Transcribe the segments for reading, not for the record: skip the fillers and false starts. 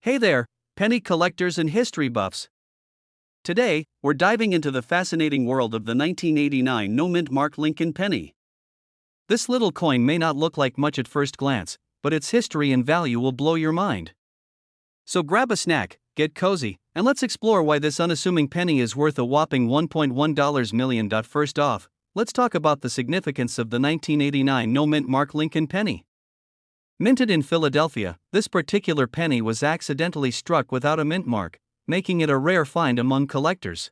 Hey there, penny collectors and history buffs. Today, we're diving into the fascinating world of the 1989 no-mint mark Lincoln penny. This little coin may not look like much at first glance, but its history and value will blow your mind. So grab a snack, get cozy, and let's explore why this unassuming penny is worth a whopping $1.1 million. First off, let's talk about the significance of the 1989 no-mint mark Lincoln penny. Minted in Philadelphia, this particular penny was accidentally struck without a mint mark, making it a rare find among collectors.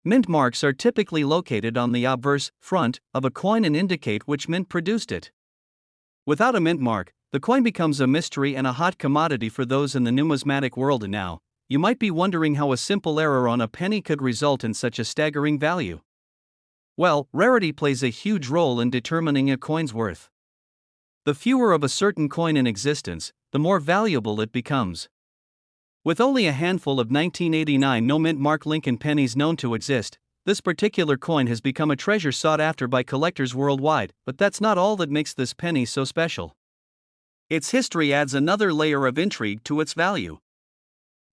Mint marks are typically located on the obverse front of a coin and indicate which mint produced it. Without a mint mark, the coin becomes a mystery and a hot commodity for those in the numismatic world. Now, you might be wondering how a simple error on a penny could result in such a staggering value. Well, rarity plays a huge role in determining a coin's worth. The fewer of a certain coin in existence, the more valuable it becomes. With only a handful of 1989 no-mint mark Lincoln pennies known to exist, this particular coin has become a treasure sought after by collectors worldwide. But that's not all that makes this penny so special. Its history adds another layer of intrigue to its value.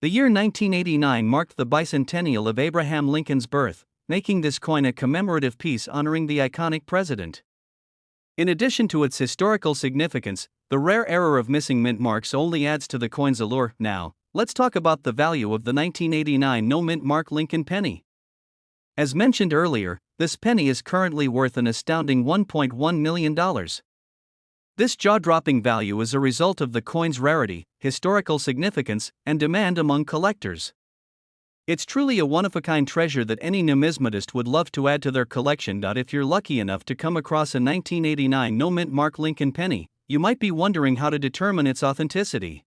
The year 1989 marked the bicentennial of Abraham Lincoln's birth, making this coin a commemorative piece honoring the iconic president. In addition to its historical significance, the rare error of missing mint marks only adds to the coin's allure. Now, let's talk about the value of the 1989 no-mint mark Lincoln penny. As mentioned earlier, this penny is currently worth an astounding $1.1 million. This jaw-dropping value is a result of the coin's rarity, historical significance, and demand among collectors. It's truly a one-of-a-kind treasure that any numismatist would love to add to their collection. If you're lucky enough to come across a 1989 no-mint mark Lincoln penny, you might be wondering how to determine its authenticity.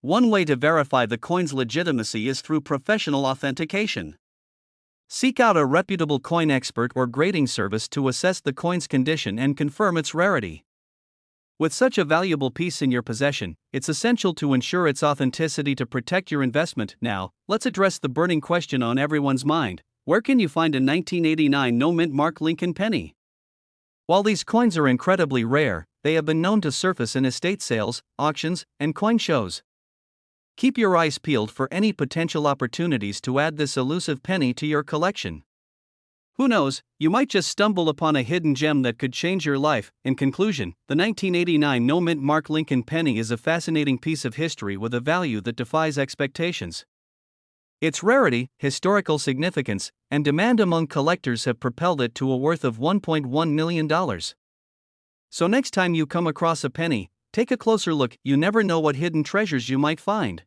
One way to verify the coin's legitimacy is through professional authentication. Seek out a reputable coin expert or grading service to assess the coin's condition and confirm its rarity. With such a valuable piece in your possession, it's essential to ensure its authenticity to protect your investment. Now, let's address the burning question on everyone's mind: where can you find a 1989 no-mint mark Lincoln penny? While these coins are incredibly rare, they have been known to surface in estate sales, auctions, and coin shows. Keep your eyes peeled for any potential opportunities to add this elusive penny to your collection. Who knows, you might just stumble upon a hidden gem that could change your life. In conclusion, the 1989 no-mint mark Lincoln penny is a fascinating piece of history with a value that defies expectations. Its rarity, historical significance, and demand among collectors have propelled it to a worth of $1.1 million. So next time you come across a penny, take a closer look. You never know what hidden treasures you might find.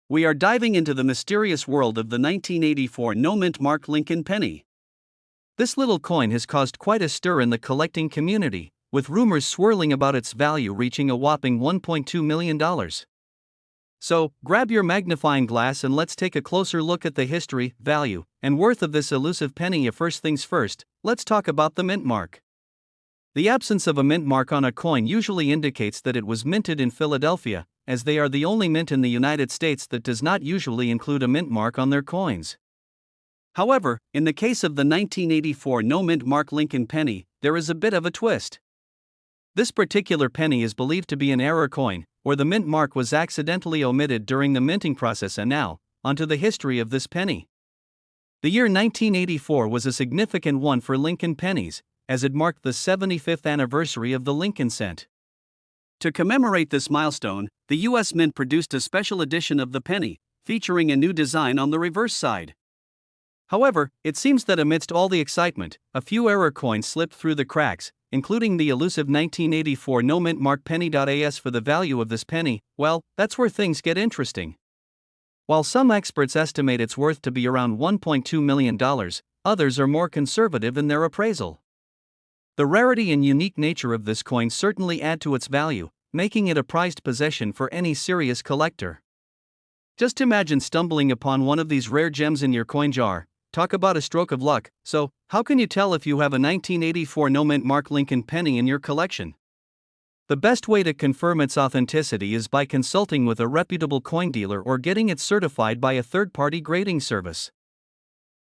We are diving into the mysterious world of the 1984 no-mint mark Lincoln penny. This little coin has caused quite a stir in the collecting community, with rumors swirling about its value reaching a whopping $1.2 million. So, grab your magnifying glass and let's take a closer look at the history, value, and worth of this elusive penny. First things first, let's talk about the mint mark. The absence of a mint mark on a coin usually indicates that it was minted in Philadelphia, as they are the only mint in the United States that does not usually include a mint mark on their coins. However, in the case of the 1984 no-mint mark Lincoln penny, there is a bit of a twist. This particular penny is believed to be an error coin, or the mint mark was accidentally omitted during the minting process. And now, onto the history of this penny. The year 1984 was a significant one for Lincoln pennies, as it marked the 75th anniversary of the Lincoln cent. To commemorate this milestone, the U.S. Mint produced a special edition of the penny, featuring a new design on the reverse side. However, it seems that amidst all the excitement, a few error coins slipped through the cracks, including the elusive 1984 no-mint mark penny. As for the value of this penny, well, that's where things get interesting. While some experts estimate its worth to be around $1.2 million, others are more conservative in their appraisal. The rarity and unique nature of this coin certainly add to its value, making it a prized possession for any serious collector. Just imagine stumbling upon one of these rare gems in your coin jar. Talk about a stroke of luck. So, how can you tell if you have a 1984 no-mint mark Lincoln penny in your collection? The best way to confirm its authenticity is by consulting with a reputable coin dealer or getting it certified by a third-party grading service.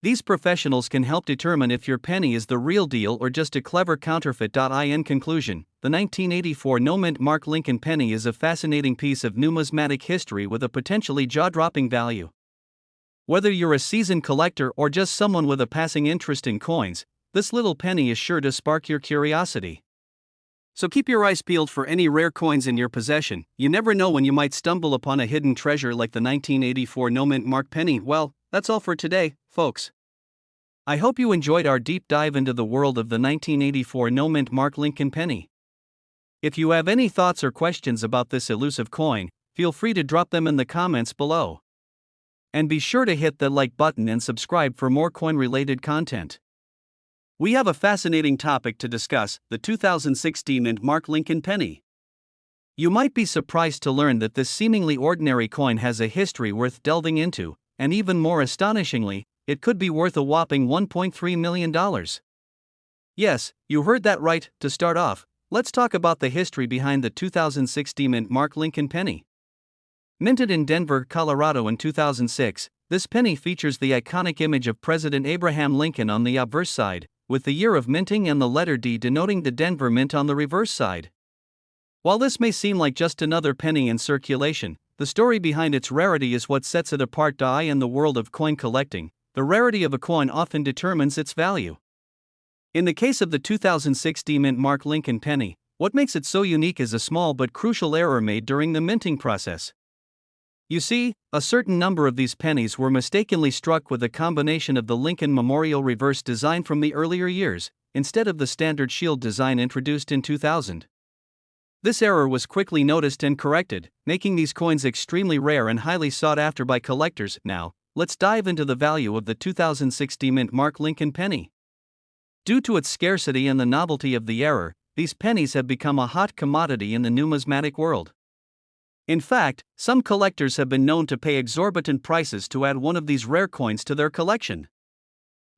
These professionals can help determine if your penny is the real deal or just a clever counterfeit. In conclusion, the 1984 no-mint Mark Lincoln penny is a fascinating piece of numismatic history with a potentially jaw-dropping value. Whether you're a seasoned collector or just someone with a passing interest in coins, this little penny is sure to spark your curiosity. So keep your eyes peeled for any rare coins in your possession. You never know when you might stumble upon a hidden treasure like the 1984 no-mint Mark penny. Well, that's all for today, folks. I hope you enjoyed our deep dive into the world of the 1984 no-mint Mark Lincoln penny. If you have any thoughts or questions about this elusive coin, feel free to drop them in the comments below. And be sure to hit the like button and subscribe for more coin-related content. We have a fascinating topic to discuss: the 2016 mint Mark Lincoln penny. You might be surprised to learn that this seemingly ordinary coin has a history worth delving into, and even more astonishingly, it could be worth a whopping $1.3 million. Yes, you heard that right. To start off, let's talk about the history behind the 2016 mint Mark Lincoln penny. Minted in Denver, Colorado in 2006, this penny features the iconic image of President Abraham Lincoln on the obverse side, with the year of minting and the letter D denoting the Denver Mint on the reverse side. While this may seem like just another penny in circulation, the story behind its rarity is what sets it apart. In the world of coin collecting, the rarity of a coin often determines its value. In the case of the 2016 mint Mark Lincoln penny, what makes it so unique is a small but crucial error made during the minting process. You see, a certain number of these pennies were mistakenly struck with a combination of the Lincoln Memorial reverse design from the earlier years, instead of the standard shield design introduced in 2000. This error was quickly noticed and corrected, making these coins extremely rare and highly sought after by collectors. Now, let's dive into the value of the 2016 mint Mark Lincoln penny. Due to its scarcity and the novelty of the error, these pennies have become a hot commodity in the numismatic world. In fact, some collectors have been known to pay exorbitant prices to add one of these rare coins to their collection.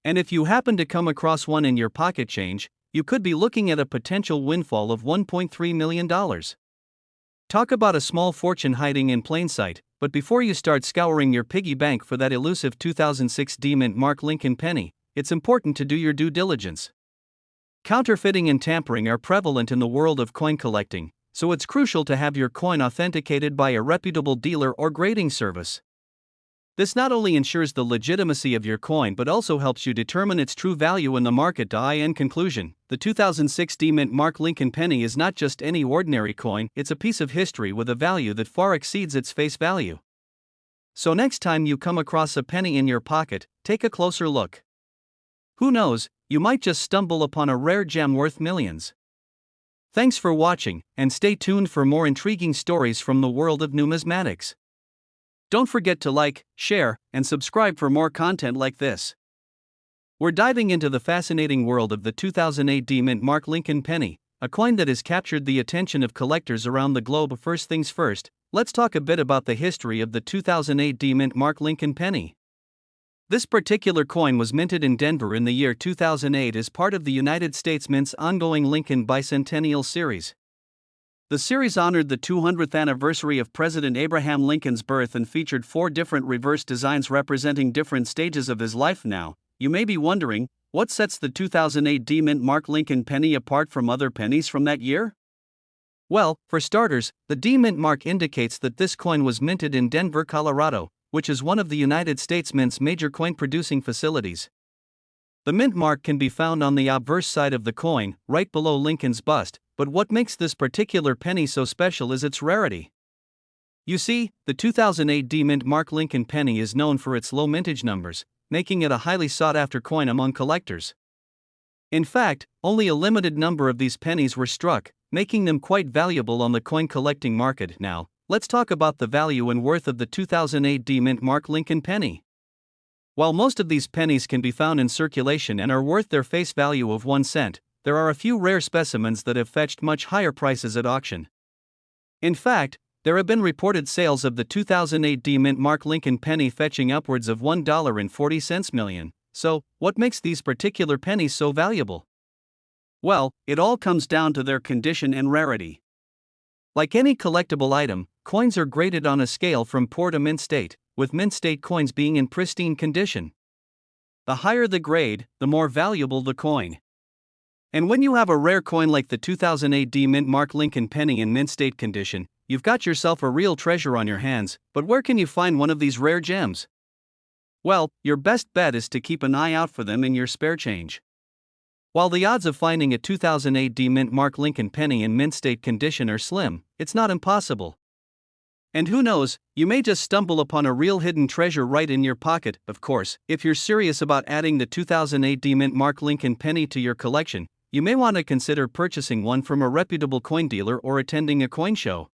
And if you happen to come across one in your pocket change, you could be looking at a potential windfall of $1.3 million. Talk about a small fortune hiding in plain sight. But before you start scouring your piggy bank for that elusive 2006 mint Mark Lincoln penny, it's important to do your due diligence. Counterfeiting and tampering are prevalent in the world of coin collecting, so it's crucial to have your coin authenticated by a reputable dealer or grading service. This not only ensures the legitimacy of your coin but also helps you determine its true value in the market. In conclusion, the 2006 mint Mark Lincoln penny is not just any ordinary coin, it's a piece of history with a value that far exceeds its face value. So next time you come across a penny in your pocket, take a closer look. Who knows, you might just stumble upon a rare gem worth millions. Thanks for watching, and stay tuned for more intriguing stories from the world of numismatics. Don't forget to like, share, and subscribe for more content like this. We're diving into the fascinating world of the 2008 mint Mark Lincoln penny, a coin that has captured the attention of collectors around the globe. First things first, let's talk a bit about the history of the 2008 mint Mark Lincoln penny. This particular coin was minted in Denver in the year 2008 as part of the United States Mint's ongoing Lincoln Bicentennial Series. The series honored the 200th anniversary of President Abraham Lincoln's birth and featured 4 different reverse designs representing different stages of his life. Now, you may be wondering, what sets the 2008 mint Mark Lincoln penny apart from other pennies from that year? Well, for starters, the D mint mark indicates that this coin was minted in Denver, Colorado, which is one of the United States Mint's major coin-producing facilities. The mint mark can be found on the obverse side of the coin, right below Lincoln's bust, but what makes this particular penny so special is its rarity. You see, the 2008 mint Mark Lincoln penny is known for its low mintage numbers, making it a highly sought-after coin among collectors. In fact, only a limited number of these pennies were struck, making them quite valuable on the coin collecting market. Now, let's talk about the value and worth of the 2008 mint Mark Lincoln penny. While most of these pennies can be found in circulation and are worth their face value of 1 cent, there are a few rare specimens that have fetched much higher prices at auction. In fact, there have been reported sales of the 2008 mint Mark Lincoln penny fetching upwards of $1.40 million. So, what makes these particular pennies so valuable? Well, it all comes down to their condition and rarity. Like any collectible item, coins are graded on a scale from poor to mint state, with mint state coins being in pristine condition. The higher the grade, the more valuable the coin. And when you have a rare coin like the 2008 Mint Mark Lincoln penny in mint state condition, you've got yourself a real treasure on your hands. But where can you find one of these rare gems? Well, your best bet is to keep an eye out for them in your spare change. While the odds of finding a 2008 Mint Mark Lincoln penny in mint state condition are slim, it's not impossible. And who knows, you may just stumble upon a real hidden treasure right in your pocket. Of course, if you're serious about adding the 2008 Mint Mark Lincoln penny to your collection, you may want to consider purchasing one from a reputable coin dealer or attending a coin show.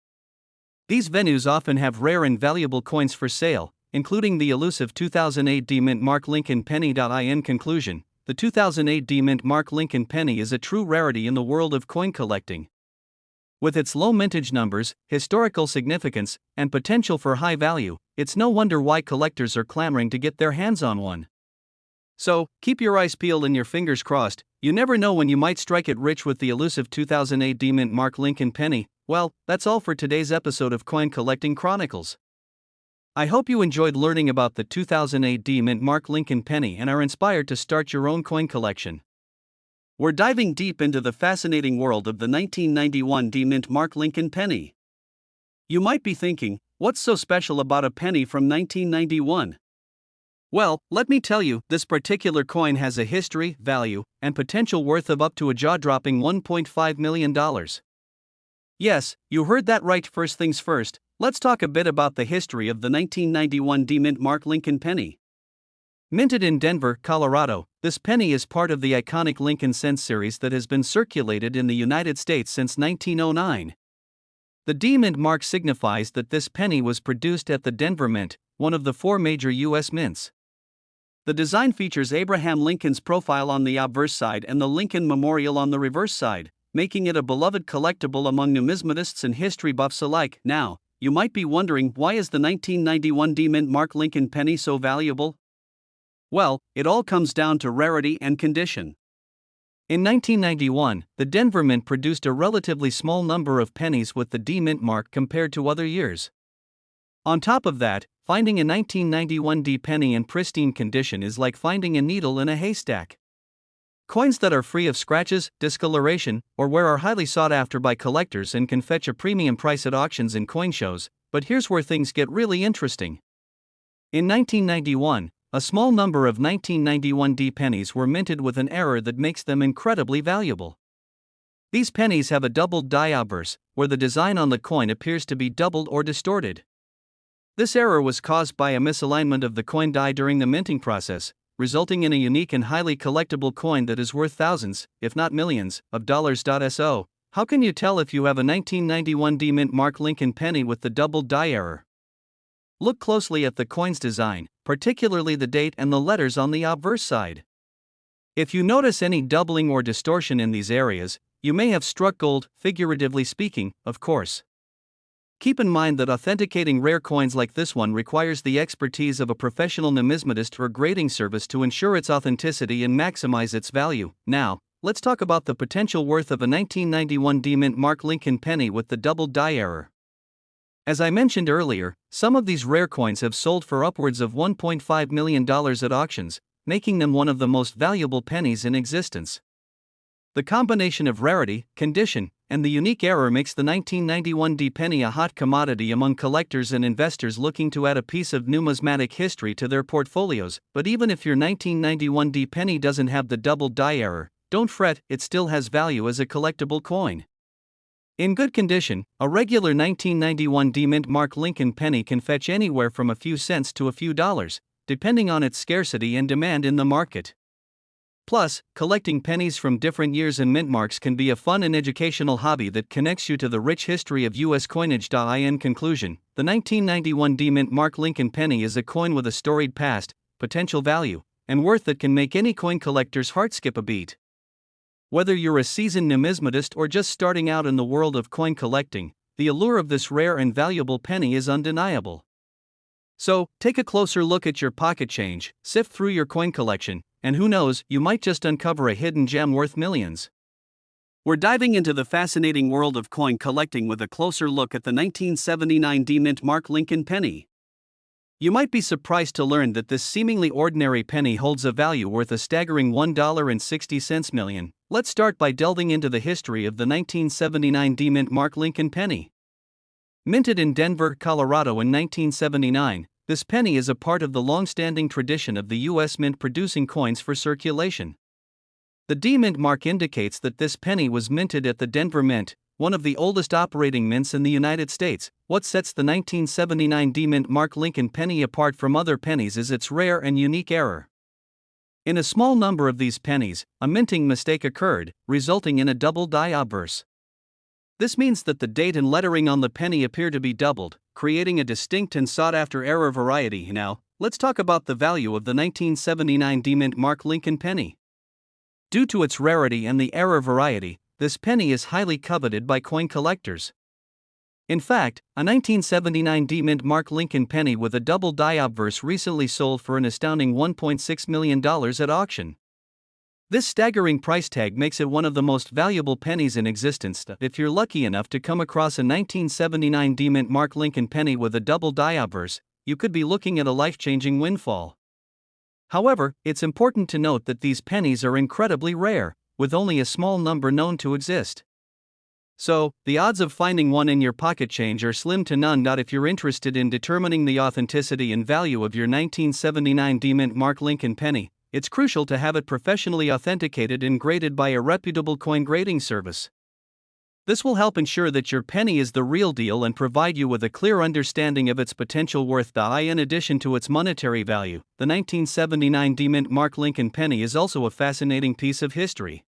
These venues often have rare and valuable coins for sale, including the elusive 2008 Mint Mark Lincoln penny. In conclusion, the 2008 Mint Mark Lincoln penny is a true rarity in the world of coin collecting. With its low mintage numbers, historical significance, and potential for high value, it's no wonder why collectors are clamoring to get their hands on one. So, keep your eyes peeled and your fingers crossed. You never know when you might strike it rich with the elusive 2008 Mint Mark Lincoln penny. Well, that's all for today's episode of Coin Collecting Chronicles. I hope you enjoyed learning about the 2008 Mint Mark Lincoln penny and are inspired to start your own coin collection. We're diving deep into the fascinating world of the 1991 Mint Mark Lincoln penny. You might be thinking, what's so special about a penny from 1991? Well, let me tell you, this particular coin has a history, value, and potential worth of up to a jaw-dropping $1.5 million. Yes, you heard that right. First things first, let's talk a bit about the history of the 1991 Mint Mark Lincoln penny. Minted in Denver, Colorado, this penny is part of the iconic Lincoln cent series that has been circulated in the United States since 1909. The Mint mark signifies that this penny was produced at the Denver Mint, one of the four major U.S. mints. The design features Abraham Lincoln's profile on the obverse side and the Lincoln Memorial on the reverse side, making it a beloved collectible among numismatists and history buffs alike. Now, you might be wondering, why is the 1991 Mint Mark Lincoln penny so valuable? Well, it all comes down to rarity and condition. In 1991, the Denver Mint produced a relatively small number of pennies with the Mint mark compared to other years. On top of that, finding a 1991 penny in pristine condition is like finding a needle in a haystack. Coins that are free of scratches, discoloration, or wear are highly sought after by collectors and can fetch a premium price at auctions and coin shows. But here's where things get really interesting. In 1991, a small number of 1991 pennies were minted with an error that makes them incredibly valuable. These pennies have a doubled die obverse, where the design on the coin appears to be doubled or distorted. This error was caused by a misalignment of the coin die during the minting process, resulting in a unique and highly collectible coin that is worth thousands, if not millions, of dollars. So, how can you tell if you have a 1991 Mint Mark Lincoln penny with the doubled die error? Look closely at the coin's design, particularly the date and the letters on the obverse side. If you notice any doubling or distortion in these areas, you may have struck gold, figuratively speaking, of course. Keep in mind that authenticating rare coins like this one requires the expertise of a professional numismatist or grading service to ensure its authenticity and maximize its value. Now, let's talk about the potential worth of a 1991 Mint Mark Lincoln penny with the doubled die error. As I mentioned earlier, some of these rare coins have sold for upwards of $1.5 million at auctions, making them one of the most valuable pennies in existence. The combination of rarity, condition, and the unique error makes the 1991 penny a hot commodity among collectors and investors looking to add a piece of numismatic history to their portfolios. But even if your 1991 penny doesn't have the double die error, don't fret, it still has value as a collectible coin. In good condition, a regular 1991 Mint Mark Lincoln penny can fetch anywhere from a few cents to a few dollars, depending on its scarcity and demand in the market. Plus, collecting pennies from different years and mint marks can be a fun and educational hobby that connects you to the rich history of U.S. coinage. In conclusion, the 1991 Mint Mark Lincoln penny is a coin with a storied past, potential value, and worth that can make any coin collector's heart skip a beat. Whether you're a seasoned numismatist or just starting out in the world of coin collecting, the allure of this rare and valuable penny is undeniable. So, take a closer look at your pocket change, sift through your coin collection, and who knows, you might just uncover a hidden gem worth millions. We're diving into the fascinating world of coin collecting with a closer look at the 1979 Mint Mark Lincoln penny. You might be surprised to learn that this seemingly ordinary penny holds a value worth a staggering $1.60 million. Let's start by delving into the history of the 1979 D-Mint Mark Lincoln penny. Minted in Denver, Colorado in 1979, this penny is a part of the long-standing tradition of the U.S. Mint producing coins for circulation. The D-Mint mark indicates that this penny was minted at the Denver Mint, one of the oldest operating mints in the United States. What sets the 1979 D-Mint Mark Lincoln penny apart from other pennies is its rare and unique error. In a small number of these pennies, a minting mistake occurred, resulting in a double die obverse. This means that the date and lettering on the penny appear to be doubled, creating a distinct and sought-after error variety. Now, let's talk about the value of the 1979 D-Mint Mark Lincoln penny. Due to its rarity and the error variety, this penny is highly coveted by coin collectors. In fact, a 1979 D-Mint Mark Lincoln penny with a double die obverse recently sold for an astounding $1.6 million at auction. This staggering price tag makes it one of the most valuable pennies in existence. If you're lucky enough to come across a 1979 D-Mint Mark Lincoln penny with a double die obverse, you could be looking at a life-changing windfall. However, it's important to note that these pennies are incredibly rare, with only a small number known to exist. So, the odds of finding one in your pocket change are slim to none. If you're interested in determining the authenticity and value of your 1979 D-Mint Mark Lincoln penny, it's crucial to have it professionally authenticated and graded by a reputable coin grading service. This will help ensure that your penny is the real deal and provide you with a clear understanding of its potential worth. In addition to its monetary value, the 1979 D-Mint Mark Lincoln penny is also a fascinating piece of history.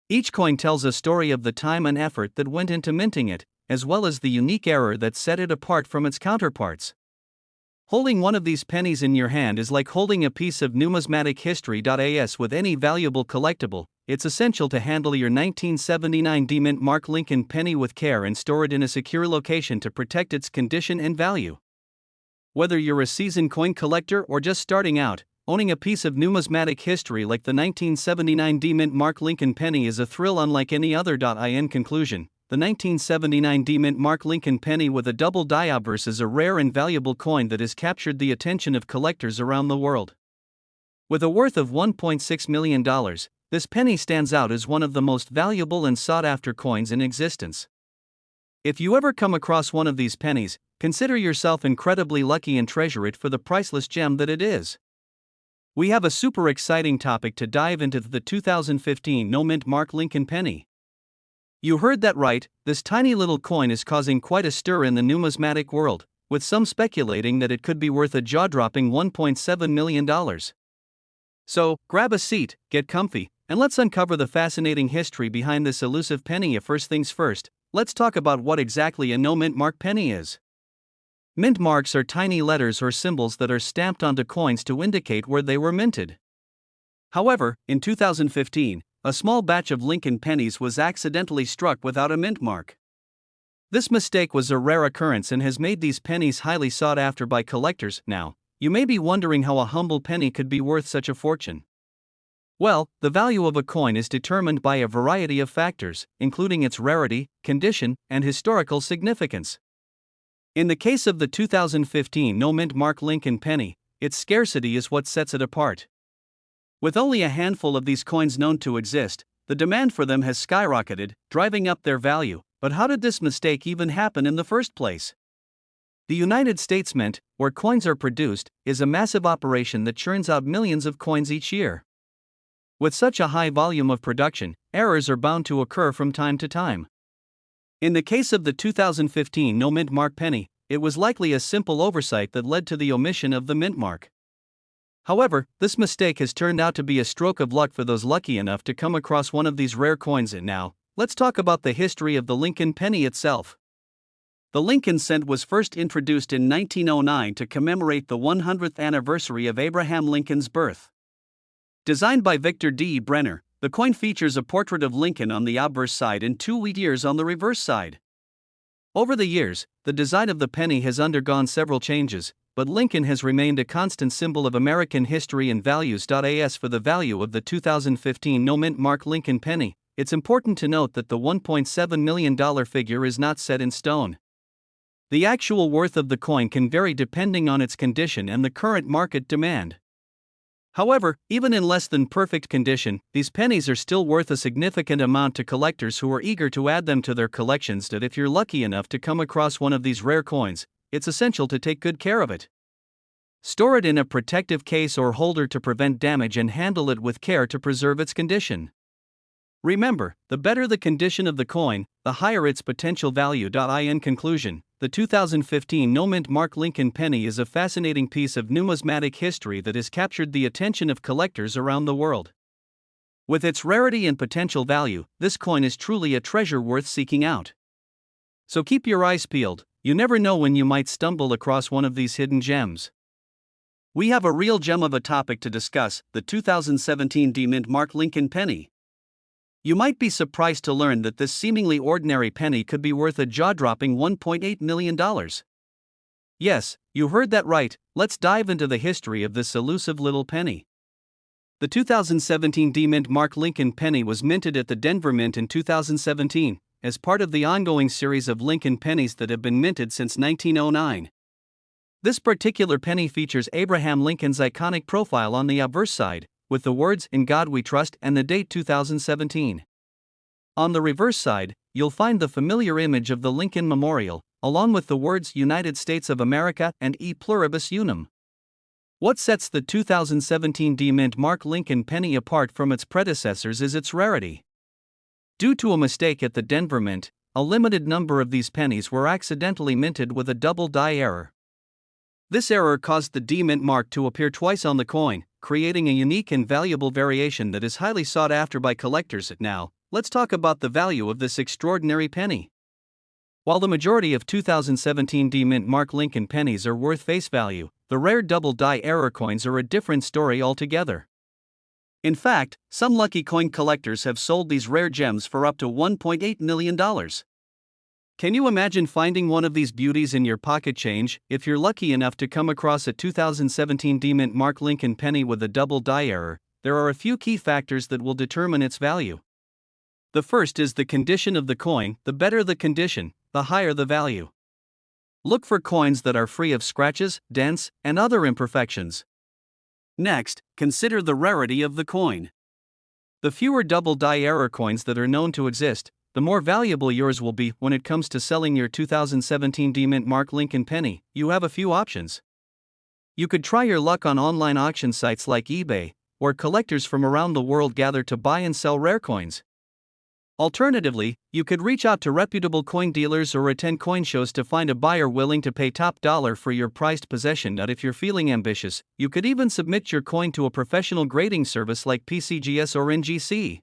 Each coin tells a story of the time and effort that went into minting it, as well as the unique error that set it apart from its counterparts. Holding one of these pennies in your hand is like holding a piece of numismatic history. As with any valuable collectible, it's essential to handle your 1979 D-Mint Mark Lincoln penny with care and store it in a secure location to protect its condition and value. Whether you're a seasoned coin collector or just starting out, owning a piece of numismatic history like the 1979 D-Mint Mark Lincoln penny is a thrill unlike any other. In conclusion, the 1979 D-Mint Mark Lincoln penny with a double die obverse is a rare and valuable coin that has captured the attention of collectors around the world. With a worth of $1.6 million, this penny stands out as one of the most valuable and sought-after coins in existence. If you ever come across one of these pennies, consider yourself incredibly lucky and treasure it for the priceless gem that it is. We have a super exciting topic to dive into: the 2015 No-Mint Mark Lincoln penny. You heard that right, this tiny little coin is causing quite a stir in the numismatic world, with some speculating that it could be worth a jaw-dropping $1.7 million. So, grab a seat, get comfy, and let's uncover the fascinating history behind this elusive penny. First things first, let's talk about what exactly a no-mint mark penny is. Mint marks are tiny letters or symbols that are stamped onto coins to indicate where they were minted. However, in 2015, a small batch of Lincoln pennies was accidentally struck without a mint mark. This mistake was a rare occurrence and has made these pennies highly sought after by collectors. Now, you may be wondering how a humble penny could be worth such a fortune. Well, the value of a coin is determined by a variety of factors, including its rarity, condition, and historical significance. In the case of the 2015 No-Mint Mark Lincoln penny, its scarcity is what sets it apart. With only a handful of these coins known to exist, the demand for them has skyrocketed, driving up their value. But how did this mistake even happen in the first place? The United States Mint, where coins are produced, is a massive operation that churns out millions of coins each year. With such a high volume of production, errors are bound to occur from time to time. In the case of the 2015 No-Mint Mark penny, it was likely a simple oversight that led to the omission of the mint mark. However, this mistake has turned out to be a stroke of luck for those lucky enough to come across one of these rare coins. And now, let's talk about the history of the Lincoln penny itself. The Lincoln cent was first introduced in 1909 to commemorate the 100th anniversary of Abraham Lincoln's birth. Designed by Victor D. Brenner, the coin features a portrait of Lincoln on the obverse side and 2 wheat ears on the reverse side. Over the years, the design of the penny has undergone several changes, but Lincoln has remained a constant symbol of American history and values. As for the value of the 2015 No-Mint Mark Lincoln penny, it's important to note that the $1.7 million figure is not set in stone. The actual worth of the coin can vary depending on its condition and the current market demand. However, even in less than perfect condition, these pennies are still worth a significant amount to collectors who are eager to add them to their collections. That if you're lucky enough to come across one of these rare coins, it's essential to take good care of it. Store it in a protective case or holder to prevent damage and handle it with care to preserve its condition. Remember, the better the condition of the coin, the higher its potential value. In conclusion, the 2015 no-mint Mark Lincoln penny is a fascinating piece of numismatic history that has captured the attention of collectors around the world. With its rarity and potential value, this coin is truly a treasure worth seeking out. So keep your eyes peeled, you never know when you might stumble across one of these hidden gems. We have a real gem of a topic to discuss, the 2017 mint Mark Lincoln penny. You might be surprised to learn that this seemingly ordinary penny could be worth a jaw-dropping $1.8 million. Yes, you heard that right, let's dive into the history of this elusive little penny. The 2017 mint Mark Lincoln penny was minted at the Denver Mint in 2017, as part of the ongoing series of Lincoln pennies that have been minted since 1909. This particular penny features Abraham Lincoln's iconic profile on the obverse side, with the words "In God We Trust" and the date 2017. On the reverse side, you'll find the familiar image of the Lincoln Memorial, along with the words United States of America and E Pluribus Unum. What sets the 2017 mint Mark Lincoln penny apart from its predecessors is its rarity. Due to a mistake at the Denver Mint, a limited number of these pennies were accidentally minted with a double die error. This error caused the mint mark to appear twice on the coin, creating a unique and valuable variation that is highly sought after by collectors. Now, let's talk about the value of this extraordinary penny. While the majority of 2017 mint Mark Lincoln pennies are worth face value, the rare double die error coins are a different story altogether. In fact, some lucky coin collectors have sold these rare gems for up to $1.8 million. Can you imagine finding one of these beauties in your pocket change? If you're lucky enough to come across a 2017 mint Mark Lincoln penny with a double die error, there are a few key factors that will determine its value. The first is the condition of the coin. The better the condition, the higher the value. Look for coins that are free of scratches, dents, and other imperfections. Next, consider the rarity of the coin. The fewer double die error coins that are known to exist, the more valuable yours will be. When it comes to selling your 2017 mint Mark Lincoln penny, you have a few options. You could try your luck on online auction sites like eBay, where collectors from around the world gather to buy and sell rare coins. Alternatively, you could reach out to reputable coin dealers or attend coin shows to find a buyer willing to pay top dollar for your prized possession. If you're feeling ambitious, you could even submit your coin to a professional grading service like PCGS or NGC.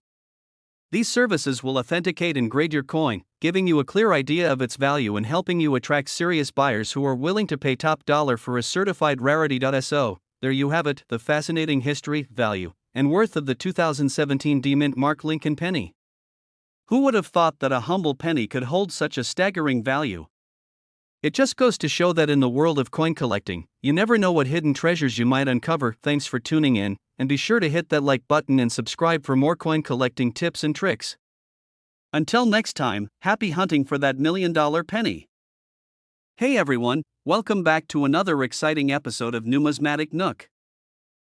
These services will authenticate and grade your coin, giving you a clear idea of its value and helping you attract serious buyers who are willing to pay top dollar for a certified rarity. So, there you have it, the fascinating history, value, and worth of the 2017 mint Mark Lincoln penny. Who would have thought that a humble penny could hold such a staggering value? It just goes to show that in the world of coin collecting, you never know what hidden treasures you might uncover. Thanks for tuning in, and be sure to hit that like button and subscribe for more coin collecting tips and tricks. Until next time, happy hunting for that $1 million penny. Hey everyone, welcome back to another exciting episode of Numismatic Nook.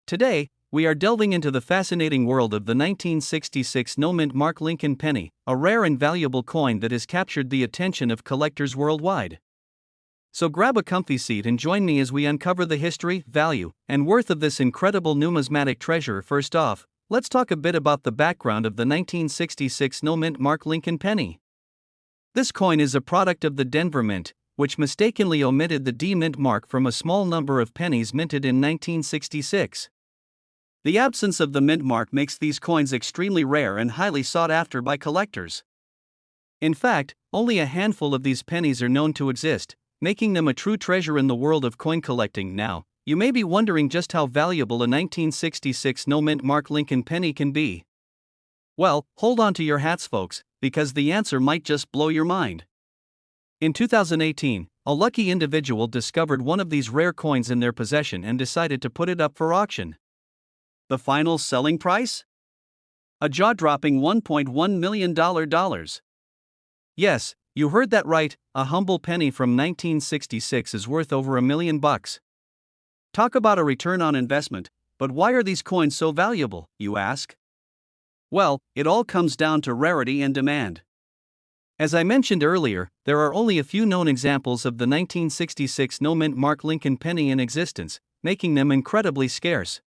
Today, we are delving into the fascinating world of the 1966 no-mint Mark Lincoln penny, a rare and valuable coin that has captured the attention of collectors worldwide. So grab a comfy seat and join me as we uncover the history, value, and worth of this incredible numismatic treasure. First off, let's talk a bit about the background of the 1966 no-mint Mark Lincoln penny. This coin is a product of the Denver Mint, which mistakenly omitted the mint mark from a small number of pennies minted in 1966. The absence of the mint mark makes these coins extremely rare and highly sought after by collectors. In fact, only a handful of these pennies are known to exist, making them a true treasure in the world of coin collecting. Now, you may be wondering just how valuable a 1966 no-mint Mark Lincoln penny can be. Well, hold on to your hats folks, because the answer might just blow your mind. In 2018, a lucky individual discovered one of these rare coins in their possession and decided to put it up for auction. The final selling price? A jaw-dropping $1.1 million. Yes, You heard that right, a humble penny from 1966 is worth over $1 million. Talk about a return on investment, but why are these coins so valuable, you ask? Well, it all comes down to rarity and demand. As I mentioned earlier, there are only a few known examples of the 1966 no-mint mark Lincoln penny in existence, making them incredibly scarce.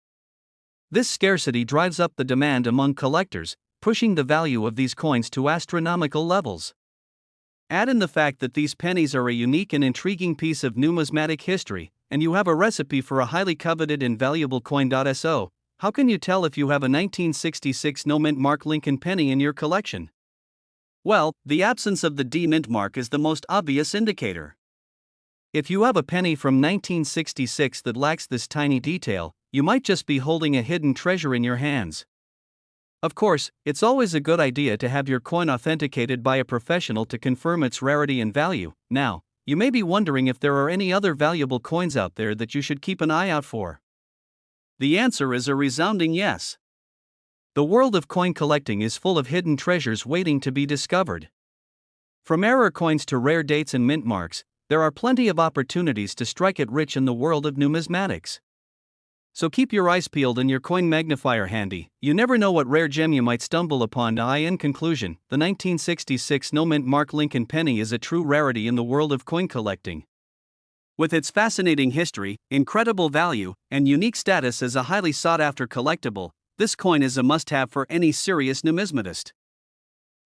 This scarcity drives up the demand among collectors, pushing the value of these coins to astronomical levels. Add in the fact that these pennies are a unique and intriguing piece of numismatic history, and you have a recipe for a highly coveted and valuable coin. So, how can you tell if you have a 1966 no-mint mark Lincoln penny in your collection? Well, the absence of the D-mint mark is the most obvious indicator. If you have a penny from 1966 that lacks this tiny detail, you might just be holding a hidden treasure in your hands. Of course, it's always a good idea to have your coin authenticated by a professional to confirm its rarity and value. Now, you may be wondering if there are any other valuable coins out there that you should keep an eye out for. The answer is a resounding yes. The world of coin collecting is full of hidden treasures waiting to be discovered. From error coins to rare dates and mint marks, there are plenty of opportunities to strike it rich in the world of numismatics. So keep your eyes peeled and your coin magnifier handy. You never know what rare gem you might stumble upon. In conclusion, the 1966 no-mint mark Lincoln penny is a true rarity in the world of coin collecting. With its fascinating history, incredible value, and unique status as a highly sought-after collectible, this coin is a must-have for any serious numismatist.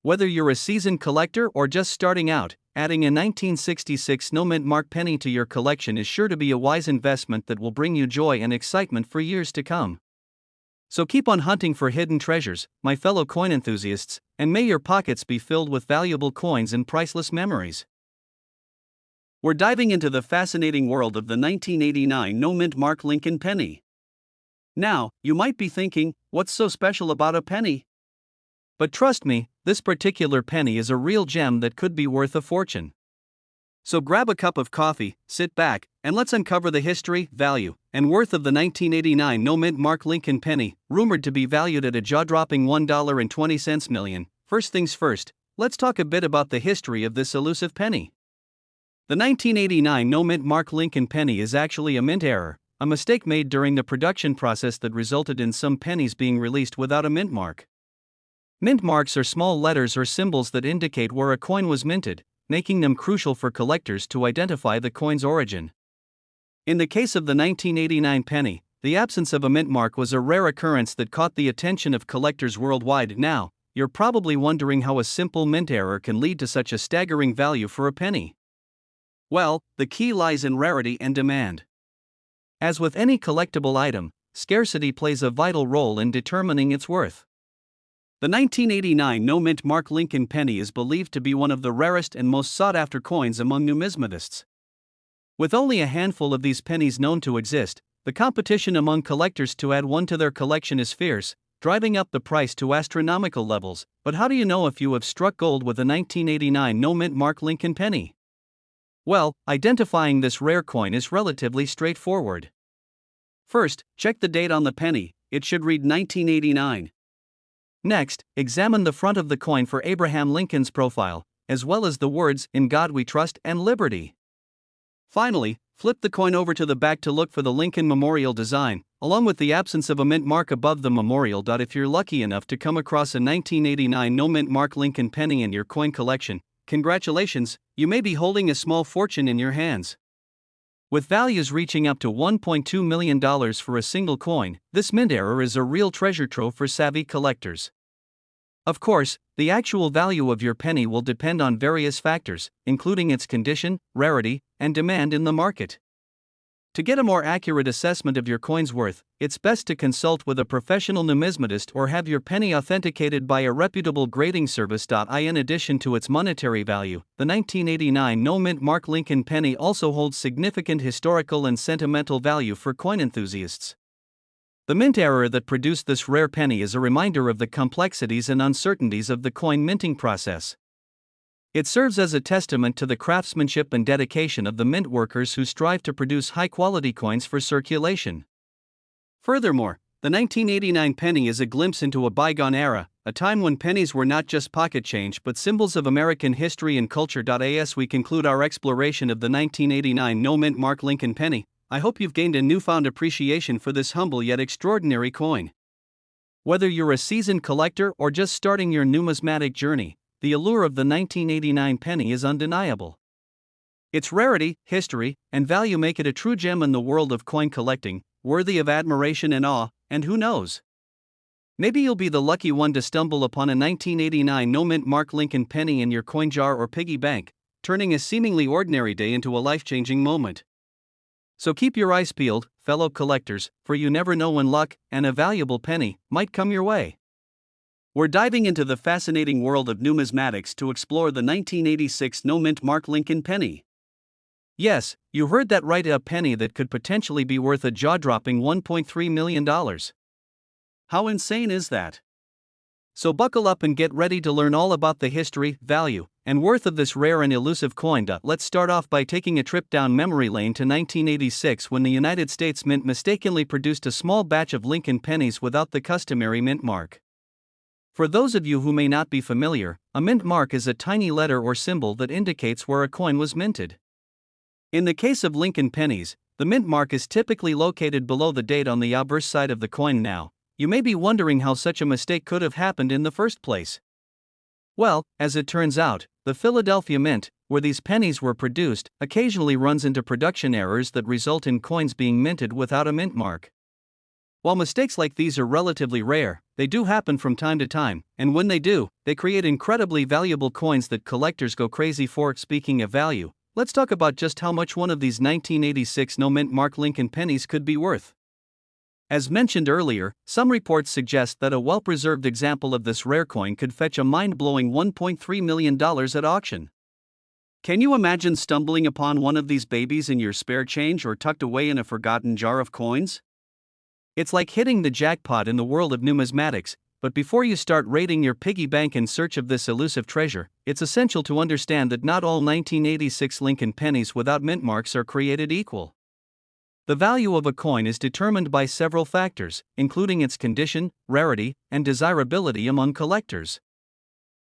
Whether you're a seasoned collector or just starting out, adding a 1966 no-mint mark penny to your collection is sure to be a wise investment that will bring you joy and excitement for years to come. So keep on hunting for hidden treasures, my fellow coin enthusiasts, and may your pockets be filled with valuable coins and priceless memories. We're diving into the fascinating world of the 1989 no-mint mark Lincoln penny. Now, you might be thinking, what's so special about a penny? But trust me, this particular penny is a real gem that could be worth a fortune. So grab a cup of coffee, sit back, and let's uncover the history, value, and worth of the 1989 no-mint mark Lincoln penny, rumored to be valued at a jaw-dropping $1.20 million. First things first, let's talk a bit about the history of this elusive penny. The 1989 no-mint mark Lincoln penny is actually a mint error, a mistake made during the production process that resulted in some pennies being released without a mint mark. Mint marks are small letters or symbols that indicate where a coin was minted, making them crucial for collectors to identify the coin's origin. In the case of the 1989 penny, the absence of a mint mark was a rare occurrence that caught the attention of collectors worldwide. Now, you're probably wondering how a simple mint error can lead to such a staggering value for a penny. Well, the key lies in rarity and demand. As with any collectible item, scarcity plays a vital role in determining its worth. The 1989 no-mint mark Lincoln penny is believed to be one of the rarest and most sought-after coins among numismatists. With only a handful of these pennies known to exist, the competition among collectors to add one to their collection is fierce, driving up the price to astronomical levels. But how do you know if you have struck gold with a 1989 no-mint mark Lincoln penny? Well, identifying this rare coin is relatively straightforward. First, check the date on the penny. It should read 1989. Next, examine the front of the coin for Abraham Lincoln's profile, as well as the words, "In God We Trust" and "Liberty." Finally, flip the coin over to the back to look for the Lincoln Memorial design, along with the absence of a mint mark above the memorial. If you're lucky enough to come across a 1989 no-mint mark Lincoln penny in your coin collection, congratulations, you may be holding a small fortune in your hands. With values reaching up to $1.2 million for a single coin, this mint error is a real treasure trove for savvy collectors. Of course, the actual value of your penny will depend on various factors, including its condition, rarity, and demand in the market. To get a more accurate assessment of your coin's worth, it's best to consult with a professional numismatist or have your penny authenticated by a reputable grading service. In addition to its monetary value, the 1989 no-mint mark Lincoln penny also holds significant historical and sentimental value for coin enthusiasts. The mint error that produced this rare penny is a reminder of the complexities and uncertainties of the coin minting process. It serves as a testament to the craftsmanship and dedication of the mint workers who strive to produce high-quality coins for circulation. Furthermore, the 1989 penny is a glimpse into a bygone era, a time when pennies were not just pocket change but symbols of American history and culture. As we conclude our exploration of the 1989 no-mint mark Lincoln penny, I hope you've gained a newfound appreciation for this humble yet extraordinary coin. Whether you're a seasoned collector or just starting your numismatic journey, the allure of the 1989 penny is undeniable. Its rarity, history, and value make it a true gem in the world of coin collecting, worthy of admiration and awe, and who knows? Maybe you'll be the lucky one to stumble upon a 1989 no-mint mark Lincoln penny in your coin jar or piggy bank, turning a seemingly ordinary day into a life-changing moment. So keep your eyes peeled, fellow collectors, for you never know when luck and a valuable penny might come your way. We're diving into the fascinating world of numismatics to explore the 1986 no-mint mark Lincoln penny. Yes, you heard that right, a penny that could potentially be worth a jaw-dropping $1.3 million. How insane is that? So buckle up and get ready to learn all about the history, value, and worth of this rare and elusive coin. Let's start off by taking a trip down memory lane to 1986, when the United States Mint mistakenly produced a small batch of Lincoln pennies without the customary mint mark. For those of you who may not be familiar, a mint mark is a tiny letter or symbol that indicates where a coin was minted. In the case of Lincoln pennies, the mint mark is typically located below the date on the obverse side of the coin. Now, you may be wondering how such a mistake could have happened in the first place. Well, as it turns out, the Philadelphia Mint, where these pennies were produced, occasionally runs into production errors that result in coins being minted without a mint mark. While mistakes like these are relatively rare, they do happen from time to time, and when they do, they create incredibly valuable coins that collectors go crazy for. Speaking of value, let's talk about just how much one of these 1986 no-mint mark Lincoln pennies could be worth. As mentioned earlier, some reports suggest that a well-preserved example of this rare coin could fetch a mind-blowing $1.3 million at auction. Can you imagine stumbling upon one of these babies in your spare change or tucked away in a forgotten jar of coins? It's like hitting the jackpot in the world of numismatics, but before you start raiding your piggy bank in search of this elusive treasure, it's essential to understand that not all 1986 Lincoln pennies without mint marks are created equal. The value of a coin is determined by several factors, including its condition, rarity, and desirability among collectors.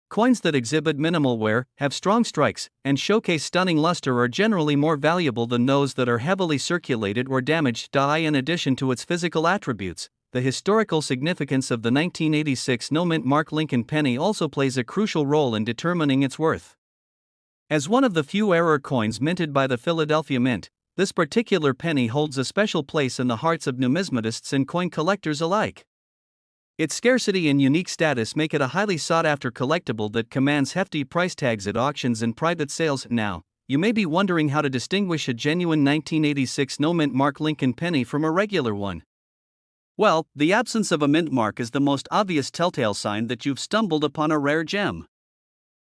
Coins that exhibit minimal wear, have strong strikes, and showcase stunning luster are generally more valuable than those that are heavily circulated or damaged. In addition to its physical attributes, the historical significance of the 1986 no-mint mark Lincoln penny also plays a crucial role in determining its worth. As one of the few error coins minted by the Philadelphia Mint, this particular penny holds a special place in the hearts of numismatists and coin collectors alike. Its scarcity and unique status make it a highly sought-after collectible that commands hefty price tags at auctions and private sales. Now, you may be wondering how to distinguish a genuine 1986 no-mint mark Lincoln penny from a regular one. Well, the absence of a mint mark is the most obvious telltale sign that you've stumbled upon a rare gem.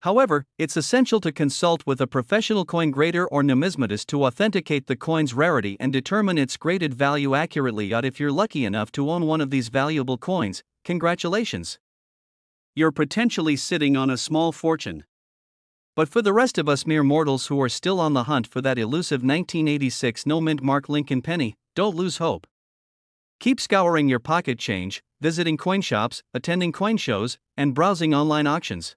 However, it's essential to consult with a professional coin grader or numismatist to authenticate the coin's rarity and determine its graded value accurately. If you're lucky enough to own one of these valuable coins, congratulations! You're potentially sitting on a small fortune. But for the rest of us mere mortals who are still on the hunt for that elusive 1986 no-mint mark Lincoln penny, don't lose hope. Keep scouring your pocket change, visiting coin shops, attending coin shows, and browsing online auctions.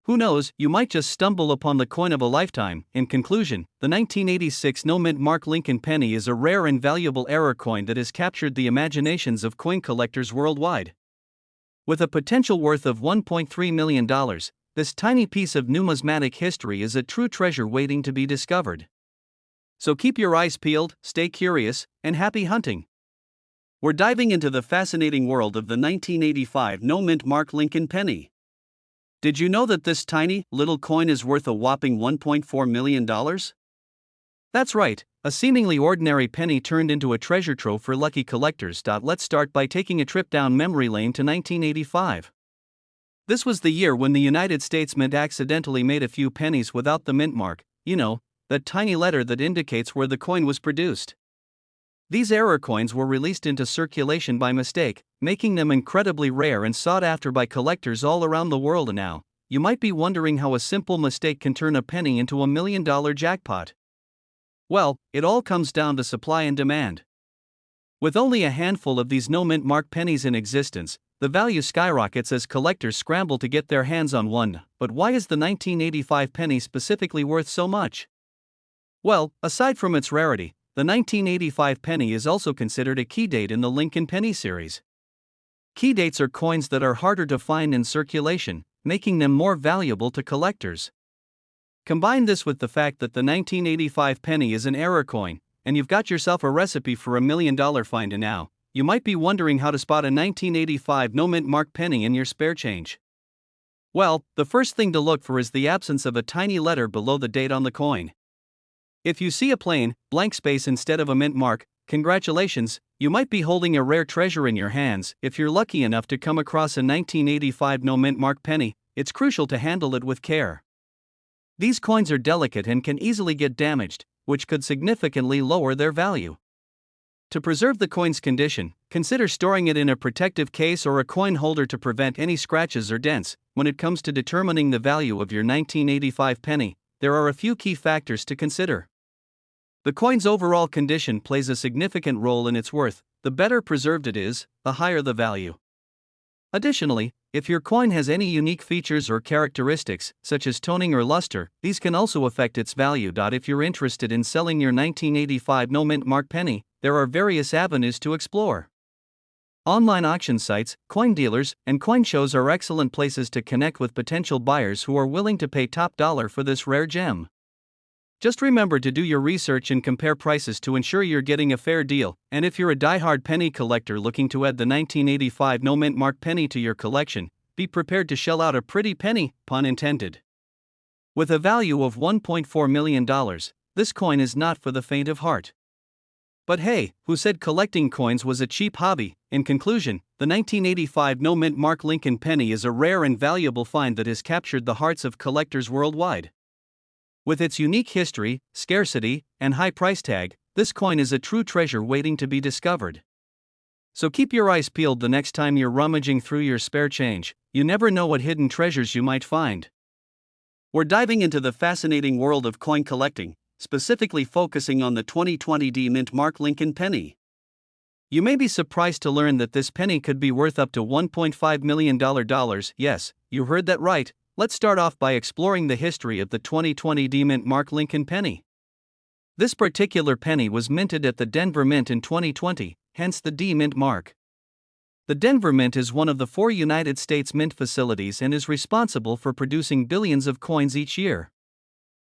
Who knows, you might just stumble upon the coin of a lifetime. In conclusion, the 1986 no-mint mark Lincoln penny is a rare and valuable error coin that has captured the imaginations of coin collectors worldwide. With a potential worth of $1.3 million, this tiny piece of numismatic history is a true treasure waiting to be discovered. So keep your eyes peeled, stay curious, and happy hunting. We're diving into the fascinating world of the 1985 no-mint mark Lincoln penny. Did you know that this tiny, little coin is worth a whopping $1.4 million? That's right, a seemingly ordinary penny turned into a treasure trove for lucky collectors. Let's start by taking a trip down memory lane to 1985. This was the year when the United States Mint accidentally made a few pennies without the mint mark, that tiny letter that indicates where the coin was produced. These error coins were released into circulation by mistake, making them incredibly rare and sought after by collectors all around the world. Now, you might be wondering how a simple mistake can turn a penny into $1 million jackpot. Well, it all comes down to supply and demand. With only a handful of these no-mint mark pennies in existence, the value skyrockets as collectors scramble to get their hands on one. But why is the 1985 penny specifically worth so much? Well, aside from its rarity, the 1985 penny is also considered a key date in the Lincoln penny series. Key dates are coins that are harder to find in circulation, making them more valuable to collectors. Combine this with the fact that the 1985 penny is an error coin, and you've got yourself a recipe for $1 million find. And now, you might be wondering how to spot a 1985 no-mint mark penny in your spare change. Well, the first thing to look for is the absence of a tiny letter below the date on the coin. If you see a plain, blank space instead of a mint mark, congratulations, you might be holding a rare treasure in your hands. If you're lucky enough to come across a 1985 no-mint mark penny, it's crucial to handle it with care. These coins are delicate and can easily get damaged, which could significantly lower their value. To preserve the coin's condition, consider storing it in a protective case or a coin holder to prevent any scratches or dents. When it comes to determining the value of your 1985 penny, there are a few key factors to consider. The coin's overall condition plays a significant role in its worth. The better preserved it is, the higher the value. Additionally, if your coin has any unique features or characteristics, such as toning or luster, these can also affect its value. If you're interested in selling your 1985 no-mint mark penny, there are various avenues to explore. Online auction sites, coin dealers, and coin shows are excellent places to connect with potential buyers who are willing to pay top dollar for this rare gem. Just remember to do your research and compare prices to ensure you're getting a fair deal. And if you're a die-hard penny collector looking to add the 1985 no-mint mark penny to your collection, be prepared to shell out a pretty penny, pun intended. With a value of $1.4 million, this coin is not for the faint of heart. But hey, who said collecting coins was a cheap hobby? In conclusion, the 1985 no-mint mark Lincoln penny is a rare and valuable find that has captured the hearts of collectors worldwide. With its unique history, scarcity, and high price tag, this coin is a true treasure waiting to be discovered. So keep your eyes peeled the next time you're rummaging through your spare change. You never know what hidden treasures you might find. We're diving into the fascinating world of coin collecting, specifically focusing on the 2020 D-Mint mark Lincoln penny. You may be surprised to learn that this penny could be worth up to $1.5 million. Yes, you heard that right. Let's start off by exploring the history of the 2020 D-Mint mark Lincoln penny. This particular penny was minted at the Denver Mint in 2020, hence the D-Mint mark. The Denver Mint is one of the 4 United States mint facilities and is responsible for producing billions of coins each year.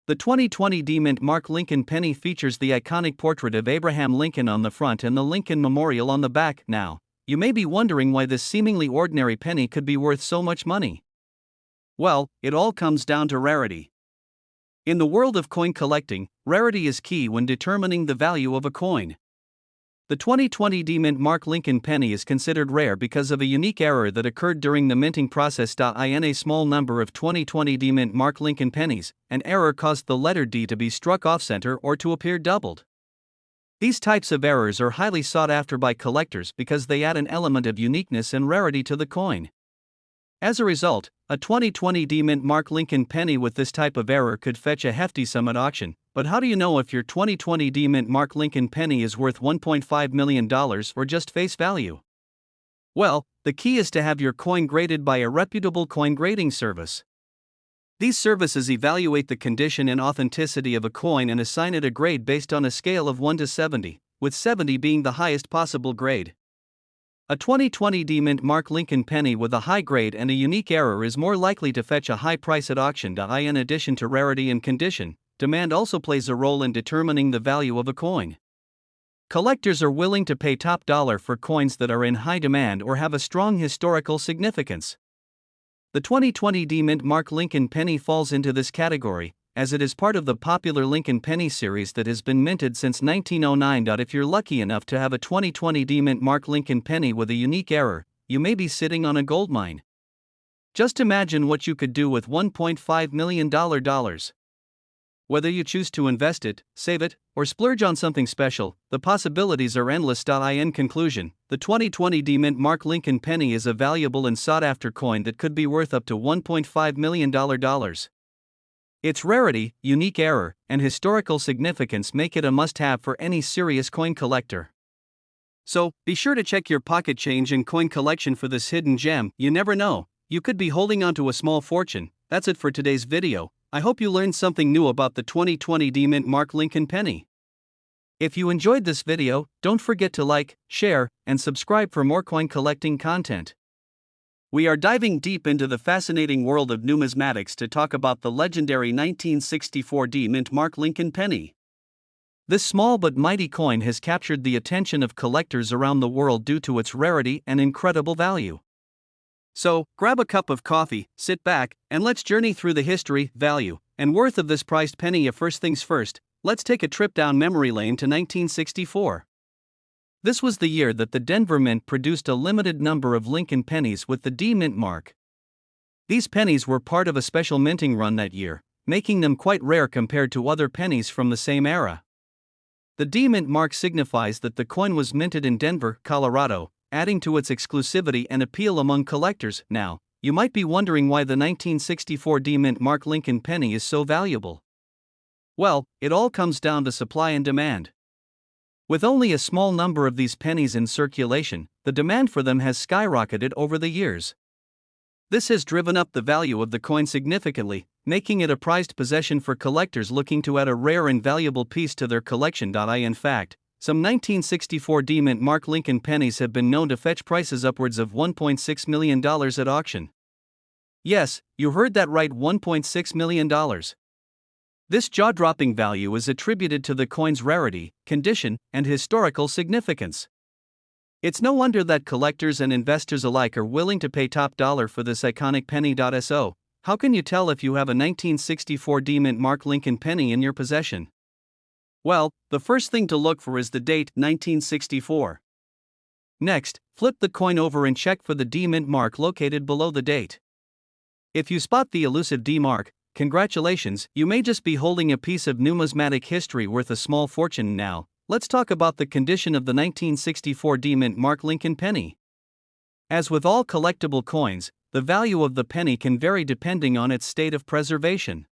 The 2020 D-Mint mark Lincoln penny features the iconic portrait of Abraham Lincoln on the front and the Lincoln Memorial on the back. Now, you may be wondering why this seemingly ordinary penny could be worth so much money. Well, it all comes down to rarity. In the world of coin collecting, rarity is key when determining the value of a coin. The 2020 D-Mint mark Lincoln penny is considered rare because of a unique error that occurred during the minting process. In a small number of 2020 D-Mint mark Lincoln pennies, an error caused the letter D to be struck off-center or to appear doubled. These types of errors are highly sought after by collectors because they add an element of uniqueness and rarity to the coin. As a result, a 2020 D-Mint mark Lincoln penny with this type of error could fetch a hefty sum at auction. But how do you know if your 2020 D-Mint mark Lincoln penny is worth $1.5 million or just face value? Well, the key is to have your coin graded by a reputable coin grading service. These services evaluate the condition and authenticity of a coin and assign it a grade based on a scale of 1 to 70, with 70 being the highest possible grade. A 2020 D-Mint mark Lincoln penny with a high grade and a unique error is more likely to fetch a high price at auction. In addition to rarity and condition, demand also plays a role in determining the value of a coin. Collectors are willing to pay top dollar for coins that are in high demand or have a strong historical significance. The 2020 D-Mint mark Lincoln penny falls into this category, as it is part of the popular Lincoln penny series that has been minted since 1909. If you're lucky enough to have a 2020 D-Mint mark Lincoln penny with a unique error, you may be sitting on a goldmine. Just imagine what you could do with $1.5 million. Whether you choose to invest it, save it, or splurge on something special, the possibilities are endless. In conclusion, the 2020 D-Mint mark Lincoln penny is a valuable and sought-after coin that could be worth up to $1.5 million. Its rarity, unique error, and historical significance make it a must-have for any serious coin collector. So, be sure to check your pocket change and coin collection for this hidden gem. You never know, you could be holding onto a small fortune. That's it for today's video. I hope you learned something new about the 2020 D-Mint Mark Lincoln penny. If you enjoyed this video, don't forget to like, share, and subscribe for more coin collecting content. We are diving deep into the fascinating world of numismatics to talk about the legendary 1964 D-Mint Mark Lincoln penny. This small but mighty coin has captured the attention of collectors around the world due to its rarity and incredible value. So, grab a cup of coffee, sit back, and let's journey through the history, value, and worth of this prized penny. First things first, let's take a trip down memory lane to 1964. This was the year that the Denver Mint produced a limited number of Lincoln pennies with the D-Mint mark. These pennies were part of a special minting run that year, making them quite rare compared to other pennies from the same era. The D-Mint mark signifies that the coin was minted in Denver, Colorado, adding to its exclusivity and appeal among collectors. Now, you might be wondering why the 1964 D-Mint Mark Lincoln penny is so valuable. Well, it all comes down to supply and demand. With only a small number of these pennies in circulation, the demand for them has skyrocketed over the years. This has driven up the value of the coin significantly, making it a prized possession for collectors looking to add a rare and valuable piece to their collection. In fact, some 1964 D-Mint Mark Lincoln pennies have been known to fetch prices upwards of $1.6 million at auction. Yes, you heard that right, $1.6 million. This jaw-dropping value is attributed to the coin's rarity, condition, and historical significance. It's no wonder that collectors and investors alike are willing to pay top dollar for this iconic penny. So, how can you tell if you have a 1964 D-Mint Mark Lincoln penny in your possession? Well, the first thing to look for is the date, 1964. Next, flip the coin over and check for the D-Mint mark located below the date. If you spot the elusive D mark, congratulations, you may just be holding a piece of numismatic history worth a small fortune. Now, let's talk about the condition of the 1964 D-Mint Mark Lincoln penny. As with all collectible coins, the value of the penny can vary depending on its state of preservation.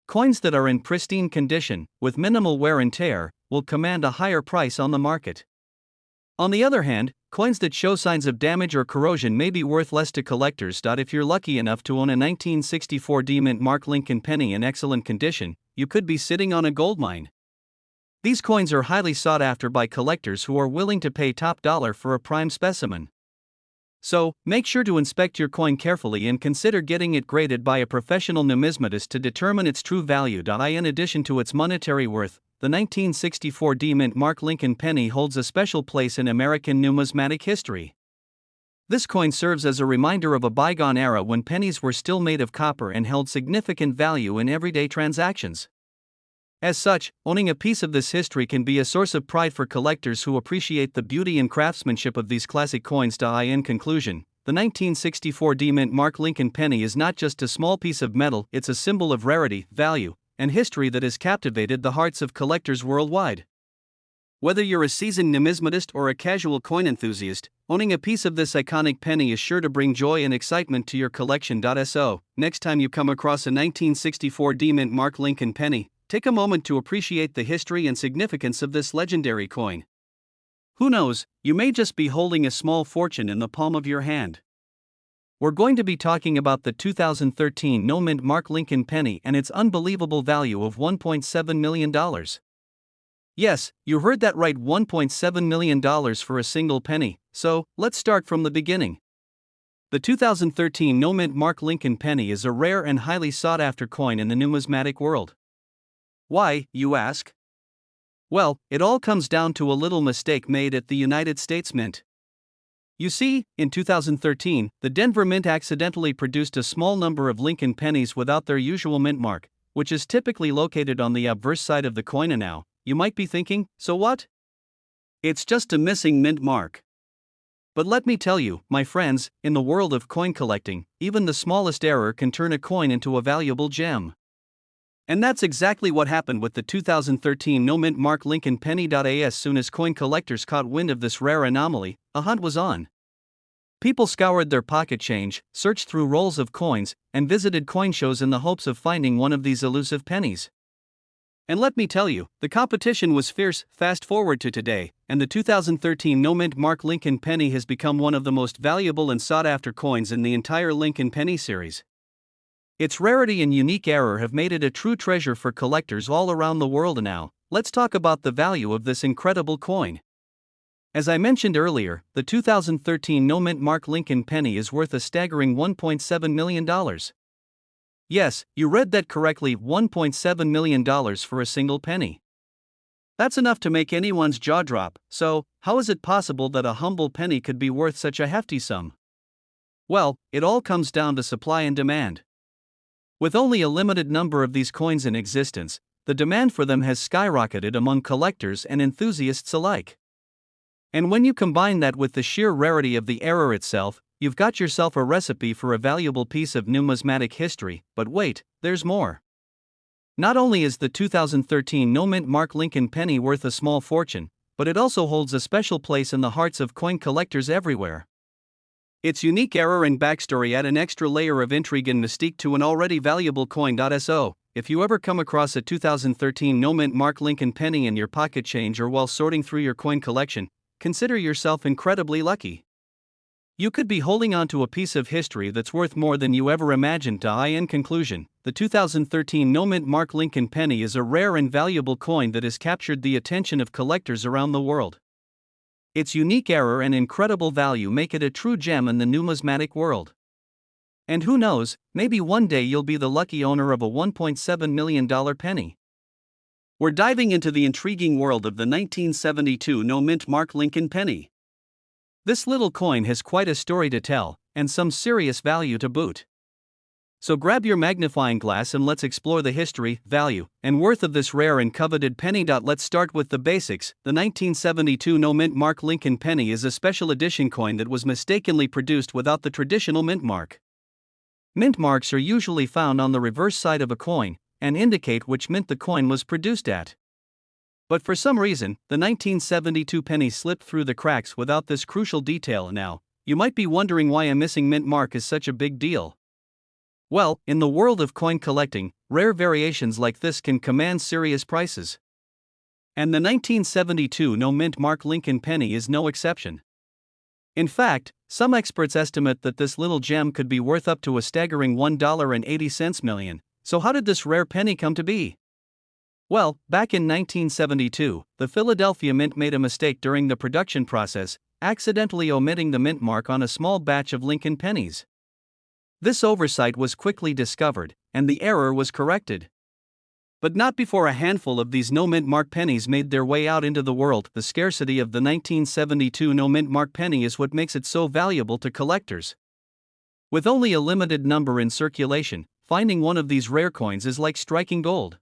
Coins that are in pristine condition, with minimal wear and tear, will command a higher price on the market. On the other hand, coins that show signs of damage or corrosion may be worth less to collectors. If you're lucky enough to own a 1964 D-Mint Mark Lincoln penny in excellent condition, you could be sitting on a goldmine. These coins are highly sought after by collectors who are willing to pay top dollar for a prime specimen. So, make sure to inspect your coin carefully and consider getting it graded by a professional numismatist to determine its true value. In addition to its monetary worth, the 1964 D-Mint Mark Lincoln penny holds a special place in American numismatic history. This coin serves as a reminder of a bygone era when pennies were still made of copper and held significant value in everyday transactions. As such, owning a piece of this history can be a source of pride for collectors who appreciate the beauty and craftsmanship of these classic coins. In conclusion, the 1964 D-Mint Mark Lincoln penny is not just a small piece of metal, it's a symbol of rarity, value, and history that has captivated the hearts of collectors worldwide. Whether you're a seasoned numismatist or a casual coin enthusiast, owning a piece of this iconic penny is sure to bring joy and excitement to your collection. So, next time you come across a 1964 D-Mint Mark Lincoln penny, take a moment to appreciate the history and significance of this legendary coin. Who knows, you may just be holding a small fortune in the palm of your hand. We're going to be talking about the 2013 no-mint Mark Lincoln penny and its unbelievable value of $1.7 million. Yes, you heard that right, $1.7 million for a single penny. So, let's start from the beginning. The 2013 no-mint Mark Lincoln penny is a rare and highly sought-after coin in the numismatic world. Why, you ask? Well, it all comes down to a little mistake made at the United States Mint. You see, in 2013, the Denver Mint accidentally produced a small number of Lincoln pennies without their usual mint mark, which is typically located on the obverse side of the coin. And now, you might be thinking, so what? It's just a missing mint mark. But let me tell you, my friends, in the world of coin collecting, even the smallest error can turn a coin into a valuable gem. And that's exactly what happened with the 2013 no-mint Mark Lincoln penny. As soon as coin collectors caught wind of this rare anomaly, a hunt was on. People scoured their pocket change, searched through rolls of coins, and visited coin shows in the hopes of finding one of these elusive pennies. And let me tell you, the competition was fierce. Fast forward to today, and the 2013 no-mint Mark Lincoln penny has become one of the most valuable and sought-after coins in the entire Lincoln penny series. Its rarity and unique error have made it a true treasure for collectors all around the world. Now, let's talk about the value of this incredible coin. As I mentioned earlier, the 2013 no-mint Mark Lincoln penny is worth a staggering $1.7 million. Yes, you read that correctly, $1.7 million for a single penny. That's enough to make anyone's jaw drop. So, how is it possible that a humble penny could be worth such a hefty sum? Well, it all comes down to supply and demand. With only a limited number of these coins in existence, the demand for them has skyrocketed among collectors and enthusiasts alike. And when you combine that with the sheer rarity of the error itself, you've got yourself a recipe for a valuable piece of numismatic history. But wait, there's more. Not only is the 2013 no-mint Mark Lincoln penny worth a small fortune, but it also holds a special place in the hearts of coin collectors everywhere. Its unique error and backstory add an extra layer of intrigue and mystique to an already valuable coin. So, if you ever come across a 2013 no-mint Mark Lincoln penny in your pocket change or while sorting through your coin collection, consider yourself incredibly lucky. You could be holding on to a piece of history that's worth more than you ever imagined. In conclusion, the 2013 no-mint Mark Lincoln penny is a rare and valuable coin that has captured the attention of collectors around the world. Its unique error and incredible value make it a true gem in the numismatic world. And who knows, maybe one day you'll be the lucky owner of a $1.7 million penny. We're diving into the intriguing world of the 1972 no-mint Mark Lincoln penny. This little coin has quite a story to tell, and some serious value to boot. So grab your magnifying glass and let's explore the history, value, and worth of this rare and coveted penny. Let's start with the basics. The 1972 no-mint Mark Lincoln penny is a special edition coin that was mistakenly produced without the traditional mint mark. Mint marks are usually found on the reverse side of a coin, and indicate which mint the coin was produced at. But for some reason, the 1972 penny slipped through the cracks without this crucial detail. Now, you might be wondering why a missing mint mark is such a big deal. Well, in the world of coin collecting, rare variations like this can command serious prices. And the 1972 no-mint Mark Lincoln penny is no exception. In fact, some experts estimate that this little gem could be worth up to a staggering $1.80 million. So how did this rare penny come to be? Well, back in 1972, the Philadelphia Mint made a mistake during the production process, accidentally omitting the mint mark on a small batch of Lincoln pennies. This oversight was quickly discovered, and the error was corrected. But not before a handful of these no-mint mark pennies made their way out into the world. The scarcity of the 1972 no-mint mark penny is what makes it so valuable to collectors. With only a limited number in circulation, finding one of these rare coins is like striking gold.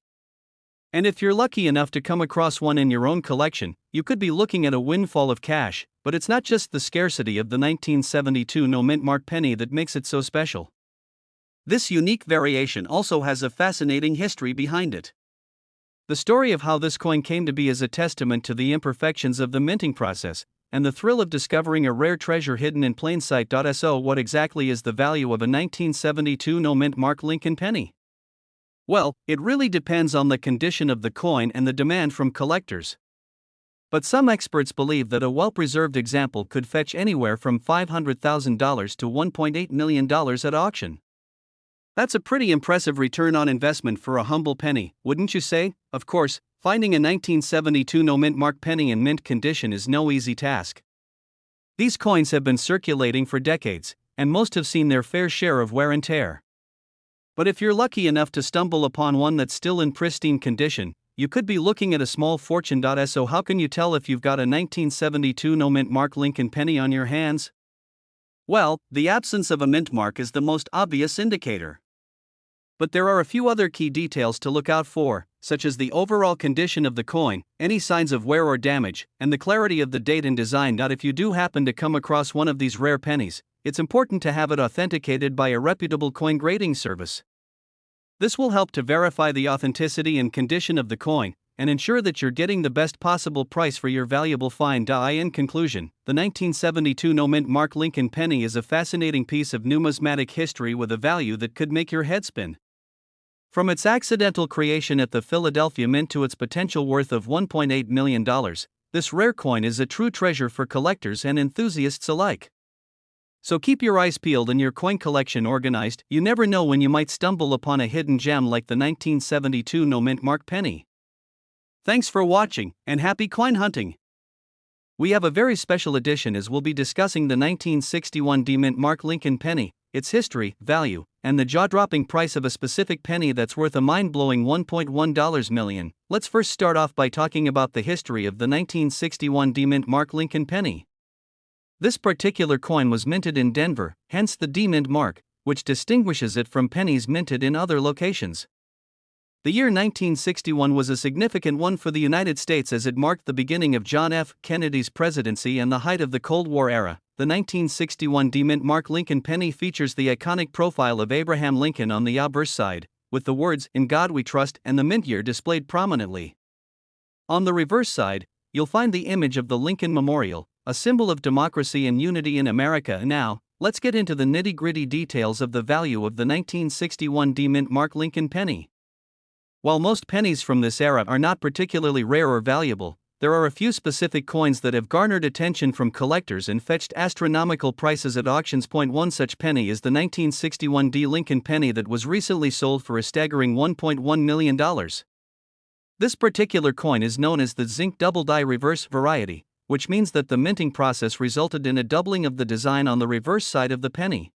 And if you're lucky enough to come across one in your own collection, you could be looking at a windfall of cash. But it's not just the scarcity of the 1972 no-mint mark penny that makes it so special. This unique variation also has a fascinating history behind it. The story of how this coin came to be is a testament to the imperfections of the minting process, and the thrill of discovering a rare treasure hidden in plain sight. So what exactly is the value of a 1972 no-mint Mark Lincoln penny? Well, it really depends on the condition of the coin and the demand from collectors. But some experts believe that a well-preserved example could fetch anywhere from $500,000 to $1.8 million at auction. That's a pretty impressive return on investment for a humble penny, wouldn't you say? Of course, finding a 1972 no-mint Mark penny in mint condition is no easy task. These coins have been circulating for decades, and most have seen their fair share of wear and tear. But if you're lucky enough to stumble upon one that's still in pristine condition, you could be looking at a small fortune. So how can you tell if you've got a 1972 no-mint Mark Lincoln penny on your hands? Well, the absence of a mint mark is the most obvious indicator. But there are a few other key details to look out for, such as the overall condition of the coin, any signs of wear or damage, and the clarity of the date and design. If you do happen to come across one of these rare pennies, it's important to have it authenticated by a reputable coin grading service. This will help to verify the authenticity and condition of the coin, and ensure that you're getting the best possible price for your valuable find. In conclusion, the 1972 no-mint Mark Lincoln penny is a fascinating piece of numismatic history with a value that could make your head spin. From its accidental creation at the Philadelphia Mint to its potential worth of $1.8 million, this rare coin is a true treasure for collectors and enthusiasts alike. So keep your eyes peeled and your coin collection organized. You never know when you might stumble upon a hidden gem like the 1972 no-mint mark penny. Thanks for watching, and happy coin hunting! We have a very special edition as we'll be discussing the 1961 mint mark Lincoln penny, its history, value, and the jaw-dropping price of a specific penny that's worth a mind-blowing $1.1 million. Let's first start off by talking about the history of the 1961 mint mark Lincoln penny. This particular coin was minted in Denver, hence the D-mint mark, which distinguishes it from pennies minted in other locations. The year 1961 was a significant one for the United States as it marked the beginning of John F. Kennedy's presidency and the height of the Cold War era. The 1961 D-mint mark Lincoln penny features the iconic profile of Abraham Lincoln on the obverse side, with the words, "In God We Trust," and the mint year displayed prominently. On the reverse side, you'll find the image of the Lincoln Memorial, a symbol of democracy and unity in America. Now, let's get into the nitty-gritty details of the value of the 1961 D-mint mark Lincoln penny. While most pennies from this era are not particularly rare or valuable, there are a few specific coins that have garnered attention from collectors and fetched astronomical prices at auctions. One such penny is the 1961 D Lincoln penny that was recently sold for a staggering $1.1 million. This particular coin is known as the zinc double die reverse variety, which means that the minting process resulted in a doubling of the design on the reverse side of the penny.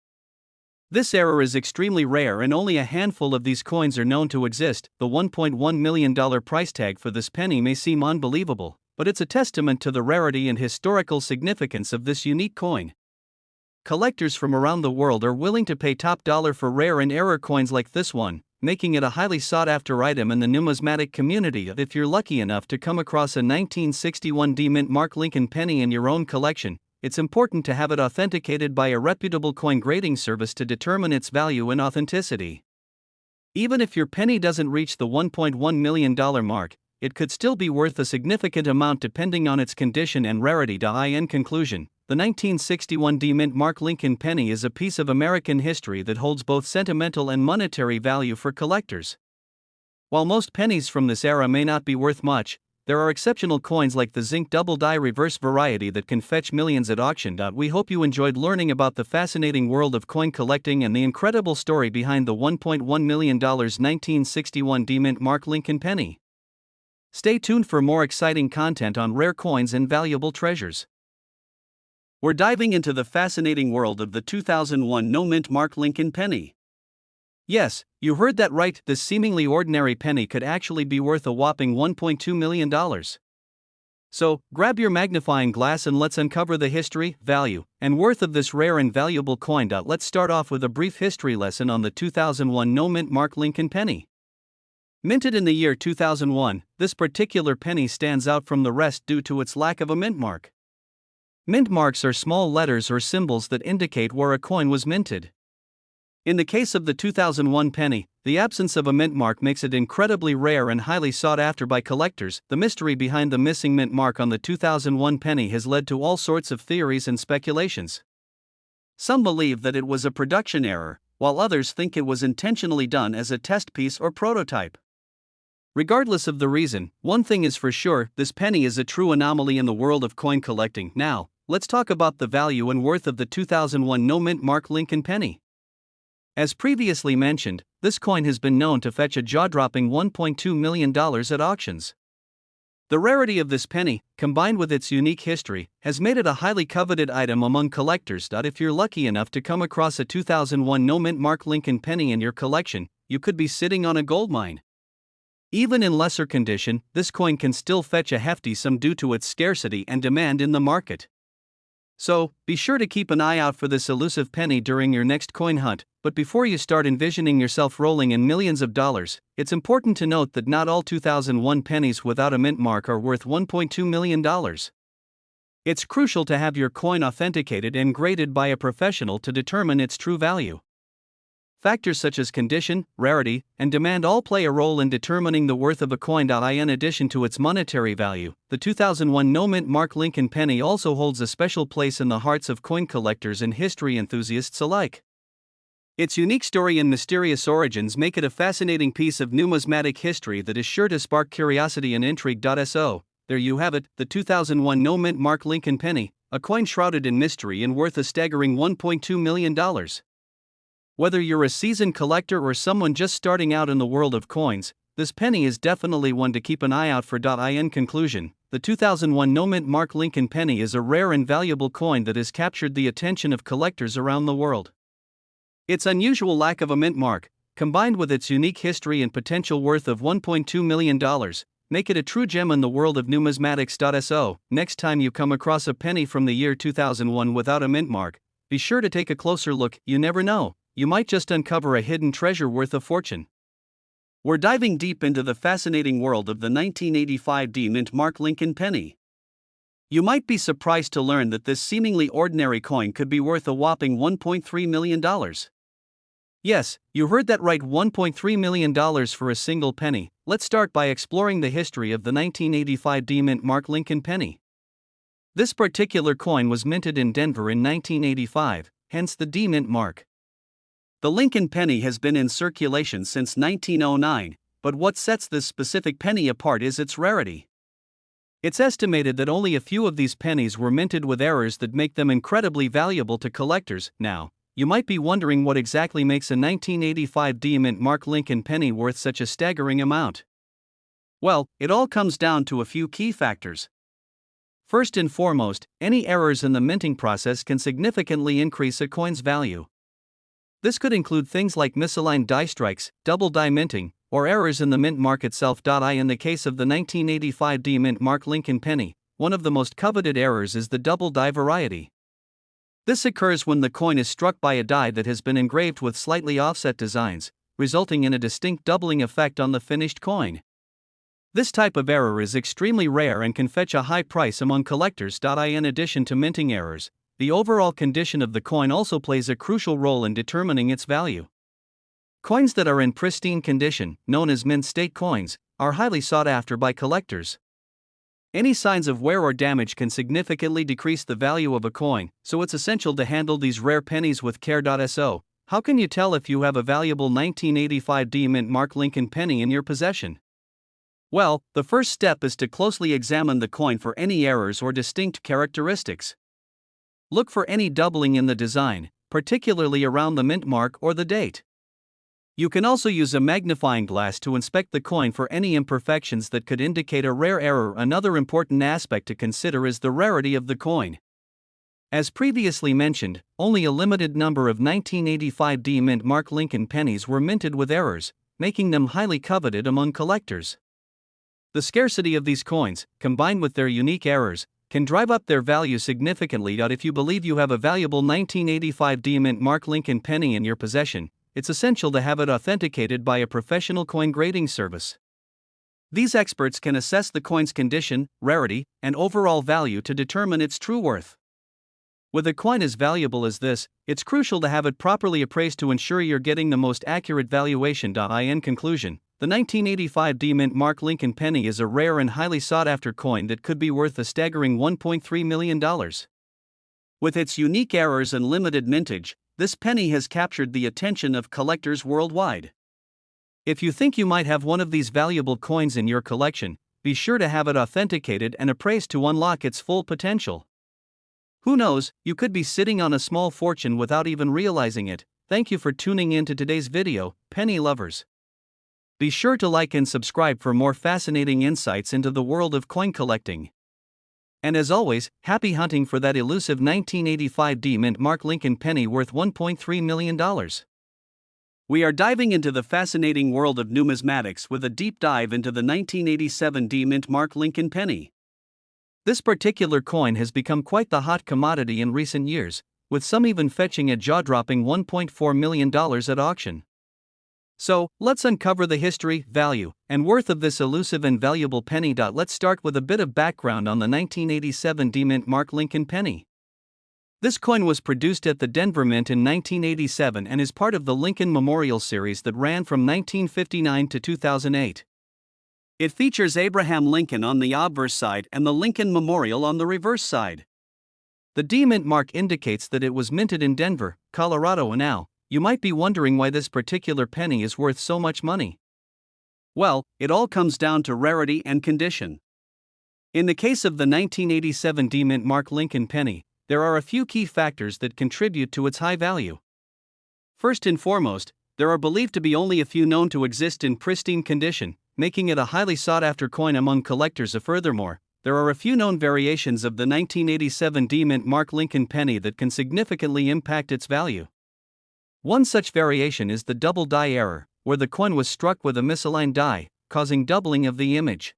This error is extremely rare and only a handful of these coins are known to exist. The $1.1 million price tag for this penny may seem unbelievable, but it's a testament to the rarity and historical significance of this unique coin. Collectors from around the world are willing to pay top dollar for rare and error coins like this one, making it a highly sought-after item in the numismatic community. If you're lucky enough to come across a 1961 D mint mark Lincoln penny in your own collection, it's important to have it authenticated by a reputable coin grading service to determine its value and authenticity. Even if your penny doesn't reach the $1.1 million mark, it could still be worth a significant amount depending on its condition and rarity. In conclusion, the 1961 D mint mark Lincoln penny is a piece of American history that holds both sentimental and monetary value for collectors. While most pennies from this era may not be worth much, there are exceptional coins like the zinc double die reverse variety that can fetch millions at auction. We hope you enjoyed learning about the fascinating world of coin collecting and the incredible story behind the $1.1 million 1961 D mint mark Lincoln penny. Stay tuned for more exciting content on rare coins and valuable treasures. We're diving into the fascinating world of the 2001 no-mint mark Lincoln penny. Yes, you heard that right, this seemingly ordinary penny could actually be worth a whopping $1.2 million. So, grab your magnifying glass and let's uncover the history, value, and worth of this rare and valuable coin. Let's start off with a brief history lesson on the 2001 no-mint mark Lincoln penny. Minted in the year 2001, this particular penny stands out from the rest due to its lack of a mint mark. Mint marks are small letters or symbols that indicate where a coin was minted. In the case of the 2001 penny, the absence of a mint mark makes it incredibly rare and highly sought after by collectors. The mystery behind the missing mint mark on the 2001 penny has led to all sorts of theories and speculations. Some believe that it was a production error, while others think it was intentionally done as a test piece or prototype. Regardless of the reason, one thing is for sure, this penny is a true anomaly in the world of coin collecting. Now, let's talk about the value and worth of the 2001 no-mint mark Lincoln penny. As previously mentioned, this coin has been known to fetch a jaw-dropping $1.2 million at auctions. The rarity of this penny, combined with its unique history, has made it a highly coveted item among collectors. If you're lucky enough to come across a 2001 no-mint mark Lincoln penny in your collection, you could be sitting on a goldmine. Even in lesser condition, this coin can still fetch a hefty sum due to its scarcity and demand in the market. So, be sure to keep an eye out for this elusive penny during your next coin hunt. But before you start envisioning yourself rolling in millions of dollars, it's important to note that not all 2001 pennies without a mint mark are worth $1.2 million. It's crucial to have your coin authenticated and graded by a professional to determine its true value. Factors such as condition, rarity, and demand all play a role in determining the worth of a coin. In addition to its monetary value, the 2001 no-mint mark Lincoln penny also holds a special place in the hearts of coin collectors and history enthusiasts alike. Its unique story and mysterious origins make it a fascinating piece of numismatic history that is sure to spark curiosity and intrigue. So, there you have it, the 2001 no-mint Mark Lincoln penny, a coin shrouded in mystery and worth a staggering $1.2 million. Whether you're a seasoned collector or someone just starting out in the world of coins, this penny is definitely one to keep an eye out for. In conclusion, the 2001 no-mint Mark Lincoln penny is a rare and valuable coin that has captured the attention of collectors around the world. Its unusual lack of a mint mark, combined with its unique history and potential worth of $1.2 million, make it a true gem in the world of numismatics. So, next time you come across a penny from the year 2001 without a mint mark, be sure to take a closer look. You never know, you might just uncover a hidden treasure worth a fortune. We're diving deep into the fascinating world of the 1985 mint Mark Lincoln penny. You might be surprised to learn that this seemingly ordinary coin could be worth a whopping $1.3 million. Yes, you heard that right, $1.3 million for a single penny. Let's start by exploring the history of the 1985 mint Mark Lincoln penny. This particular coin was minted in Denver in 1985, hence the D mint mark. The Lincoln penny has been in circulation since 1909, but what sets this specific penny apart is its rarity. It's estimated that only a few of these pennies were minted with errors that make them incredibly valuable to collectors. Now, you might be wondering what exactly makes a 1985 mint Mark Lincoln penny worth such a staggering amount. Well, it all comes down to a few key factors. First and foremost, any errors in the minting process can significantly increase a coin's value. This could include things like misaligned die strikes, double die minting, or errors in the mint mark itself. In the case of the 1985 mint Mark Lincoln penny, one of the most coveted errors is the double die variety. This occurs when the coin is struck by a die that has been engraved with slightly offset designs, resulting in a distinct doubling effect on the finished coin. This type of error is extremely rare and can fetch a high price among collectors. In addition to minting errors, the overall condition of the coin also plays a crucial role in determining its value. Coins that are in pristine condition, known as mint state coins, are highly sought after by collectors. Any signs of wear or damage can significantly decrease the value of a coin, so it's essential to handle these rare pennies with care. So, how can you tell if you have a valuable 1985 mint Mark Lincoln penny in your possession? Well, the first step is to closely examine the coin for any errors or distinct characteristics. Look for any doubling in the design, particularly around the mint mark or the date. You can also use a magnifying glass to inspect the coin for any imperfections that could indicate a rare error. Another important aspect to consider is the rarity of the coin. As previously mentioned, only a limited number of 1985 mint Mark Lincoln pennies were minted with errors, making them highly coveted among collectors. The scarcity of these coins, combined with their unique errors, can drive up their value significantly. If you believe you have a valuable 1985 mint Mark Lincoln penny in your possession, it's essential to have it authenticated by a professional coin grading service. These experts can assess the coin's condition, rarity, and overall value to determine its true worth. With a coin as valuable as this, it's crucial to have it properly appraised to ensure you're getting the most accurate valuation. In conclusion, the 1985 mint Mark Lincoln penny is a rare and highly sought-after coin that could be worth a staggering $1.3 million. With its unique errors and limited mintage, this penny has captured the attention of collectors worldwide. If you think you might have one of these valuable coins in your collection, be sure to have it authenticated and appraised to unlock its full potential. Who knows, you could be sitting on a small fortune without even realizing it. Thank you for tuning in to today's video, penny lovers. Be sure to like and subscribe for more fascinating insights into the world of coin collecting. And as always, happy hunting for that elusive 1985 mint Mark Lincoln penny worth $1.3 million. We are diving into the fascinating world of numismatics with a deep dive into the 1987 mint Mark Lincoln penny. This particular coin has become quite the hot commodity in recent years, with some even fetching a jaw-dropping $1.4 million at auction. So, let's uncover the history, value, and worth of this elusive and valuable penny. Let's start with a bit of background on the 1987 mint Mark Lincoln penny. This coin was produced at the Denver Mint in 1987 and is part of the Lincoln Memorial series that ran from 1959 to 2008. It features Abraham Lincoln on the obverse side and the Lincoln Memorial on the reverse side. The mint mark indicates that it was minted in Denver, Colorado. Now, you might be wondering why this particular penny is worth so much money. Well, it all comes down to rarity and condition. In the case of the 1987 D-Mint Mark Lincoln penny, there are a few key factors that contribute to its high value. First and foremost, there are believed to be only a few known to exist in pristine condition, making it a highly sought-after coin among collectors. Furthermore, there are a few known variations of the 1987 D-Mint Mark Lincoln penny that can significantly impact its value. One such variation is the double die error, where the coin was struck with a misaligned die, causing doubling of the image.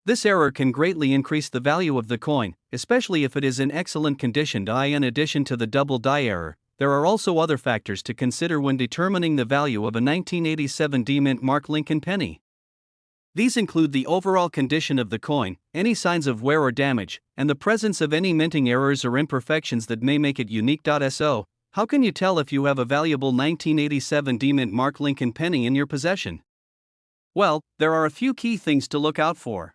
This error can greatly increase the value of the coin, especially if it is in excellent condition. In addition to the double die error, there are also other factors to consider when determining the value of a 1987 D-Mint Mark Lincoln penny. These include the overall condition of the coin, any signs of wear or damage, and the presence of any minting errors or imperfections that may make it unique. So, how can you tell if you have a valuable 1987 D-Mint Mark Lincoln penny in your possession? Well, there are a few key things to look out for.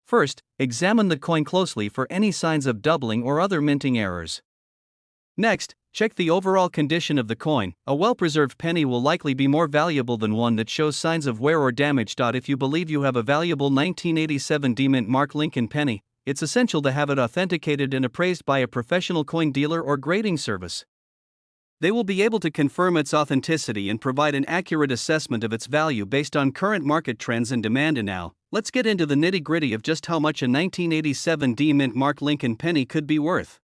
First, examine the coin closely for any signs of doubling or other minting errors. Next, check the overall condition of the coin. A well-preserved penny will likely be more valuable than one that shows signs of wear or damage. If you believe you have a valuable 1987 D-Mint Mark Lincoln penny, it's essential to have it authenticated and appraised by a professional coin dealer or grading service. They will be able to confirm its authenticity and provide an accurate assessment of its value based on current market trends and demand. And now, let's get into the nitty-gritty of just how much a 1987 D-Mint Mark Lincoln penny could be worth.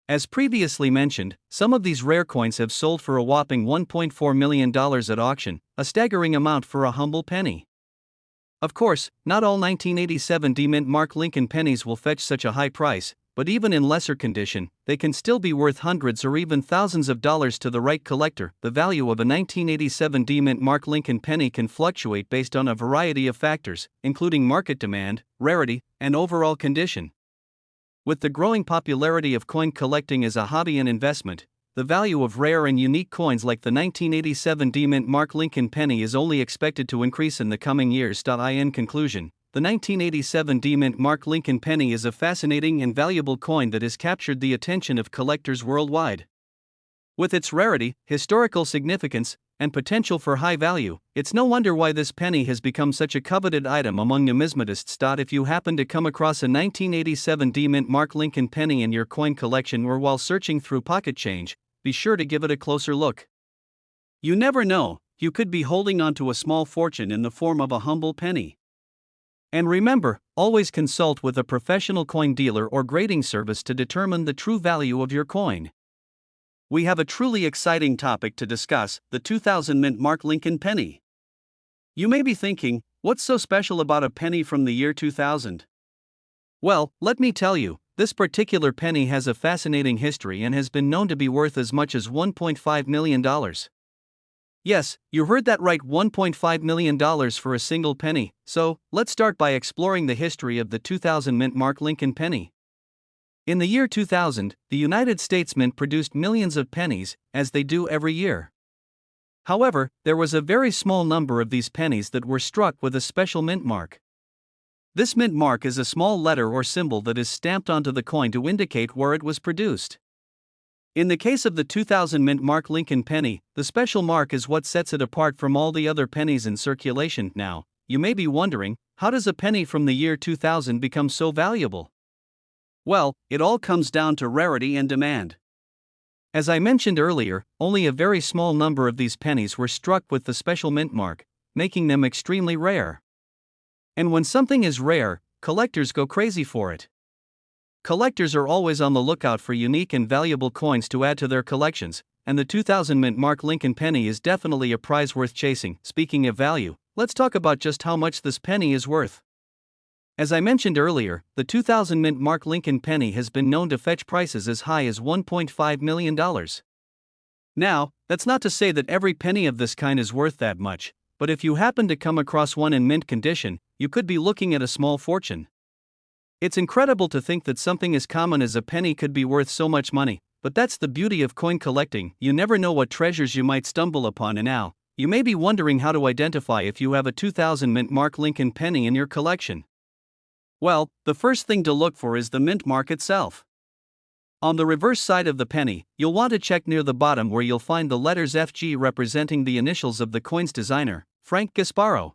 As previously mentioned, some of these rare coins have sold for a whopping $1.4 million at auction, a staggering amount for a humble penny. Of course, not all 1987 D-Mint Mark Lincoln pennies will fetch such a high price, but even in lesser condition, they can still be worth hundreds or even thousands of dollars to the right collector. The value of a 1987 D-Mint Mark Lincoln penny can fluctuate based on a variety of factors, including market demand, rarity, and overall condition. With the growing popularity of coin collecting as a hobby and investment, the value of rare and unique coins like the 1987 D-Mint Mark Lincoln penny is only expected to increase in the coming years. In conclusion, the 1987 D-Mint Mark Lincoln penny is a fascinating and valuable coin that has captured the attention of collectors worldwide. With its rarity, historical significance, and potential for high value, it's no wonder why this penny has become such a coveted item among numismatists. If you happen to come across a 1987 D-Mint Mark Lincoln penny in your coin collection or while searching through pocket change, be sure to give it a closer look. You never know, you could be holding onto a small fortune in the form of a humble penny. And remember, always consult with a professional coin dealer or grading service to determine the true value of your coin. We have a truly exciting topic to discuss, the 2000 Mint Mark Lincoln penny. You may be thinking, what's so special about a penny from the year 2000? Well, let me tell you, this particular penny has a fascinating history and has been known to be worth as much as $1.5 million. Yes, you heard that right, $1.5 million for a single penny. So, let's start by exploring the history of the 2000 Mint Mark Lincoln penny. In the year 2000, the United States Mint produced millions of pennies, as they do every year. However, there was a very small number of these pennies that were struck with a special mint mark. This mint mark is a small letter or symbol that is stamped onto the coin to indicate where it was produced. In the case of the 2000 Mint Mark Lincoln penny, the special mark is what sets it apart from all the other pennies in circulation. Now, you may be wondering, how does a penny from the year 2000 become so valuable? Well, it all comes down to rarity and demand. As I mentioned earlier, only a very small number of these pennies were struck with the special mint mark, making them extremely rare. And when something is rare, collectors go crazy for it. Collectors are always on the lookout for unique and valuable coins to add to their collections, and the 2000 Mint Mark Lincoln penny is definitely a prize worth chasing. Speaking of value, let's talk about just how much this penny is worth. As I mentioned earlier, the 2000 Mint Mark Lincoln penny has been known to fetch prices as high as $1.5 million. Now, that's not to say that every penny of this kind is worth that much, but if you happen to come across one in mint condition, you could be looking at a small fortune. It's incredible to think that something as common as a penny could be worth so much money, but that's the beauty of coin collecting. You never know what treasures you might stumble upon. And now, you may be wondering how to identify if you have a 2000 Mint Mark Lincoln penny in your collection. Well, the first thing to look for is the mint mark itself. On the reverse side of the penny, you'll want to check near the bottom where you'll find the letters FG representing the initials of the coin's designer, Frank Gasparo.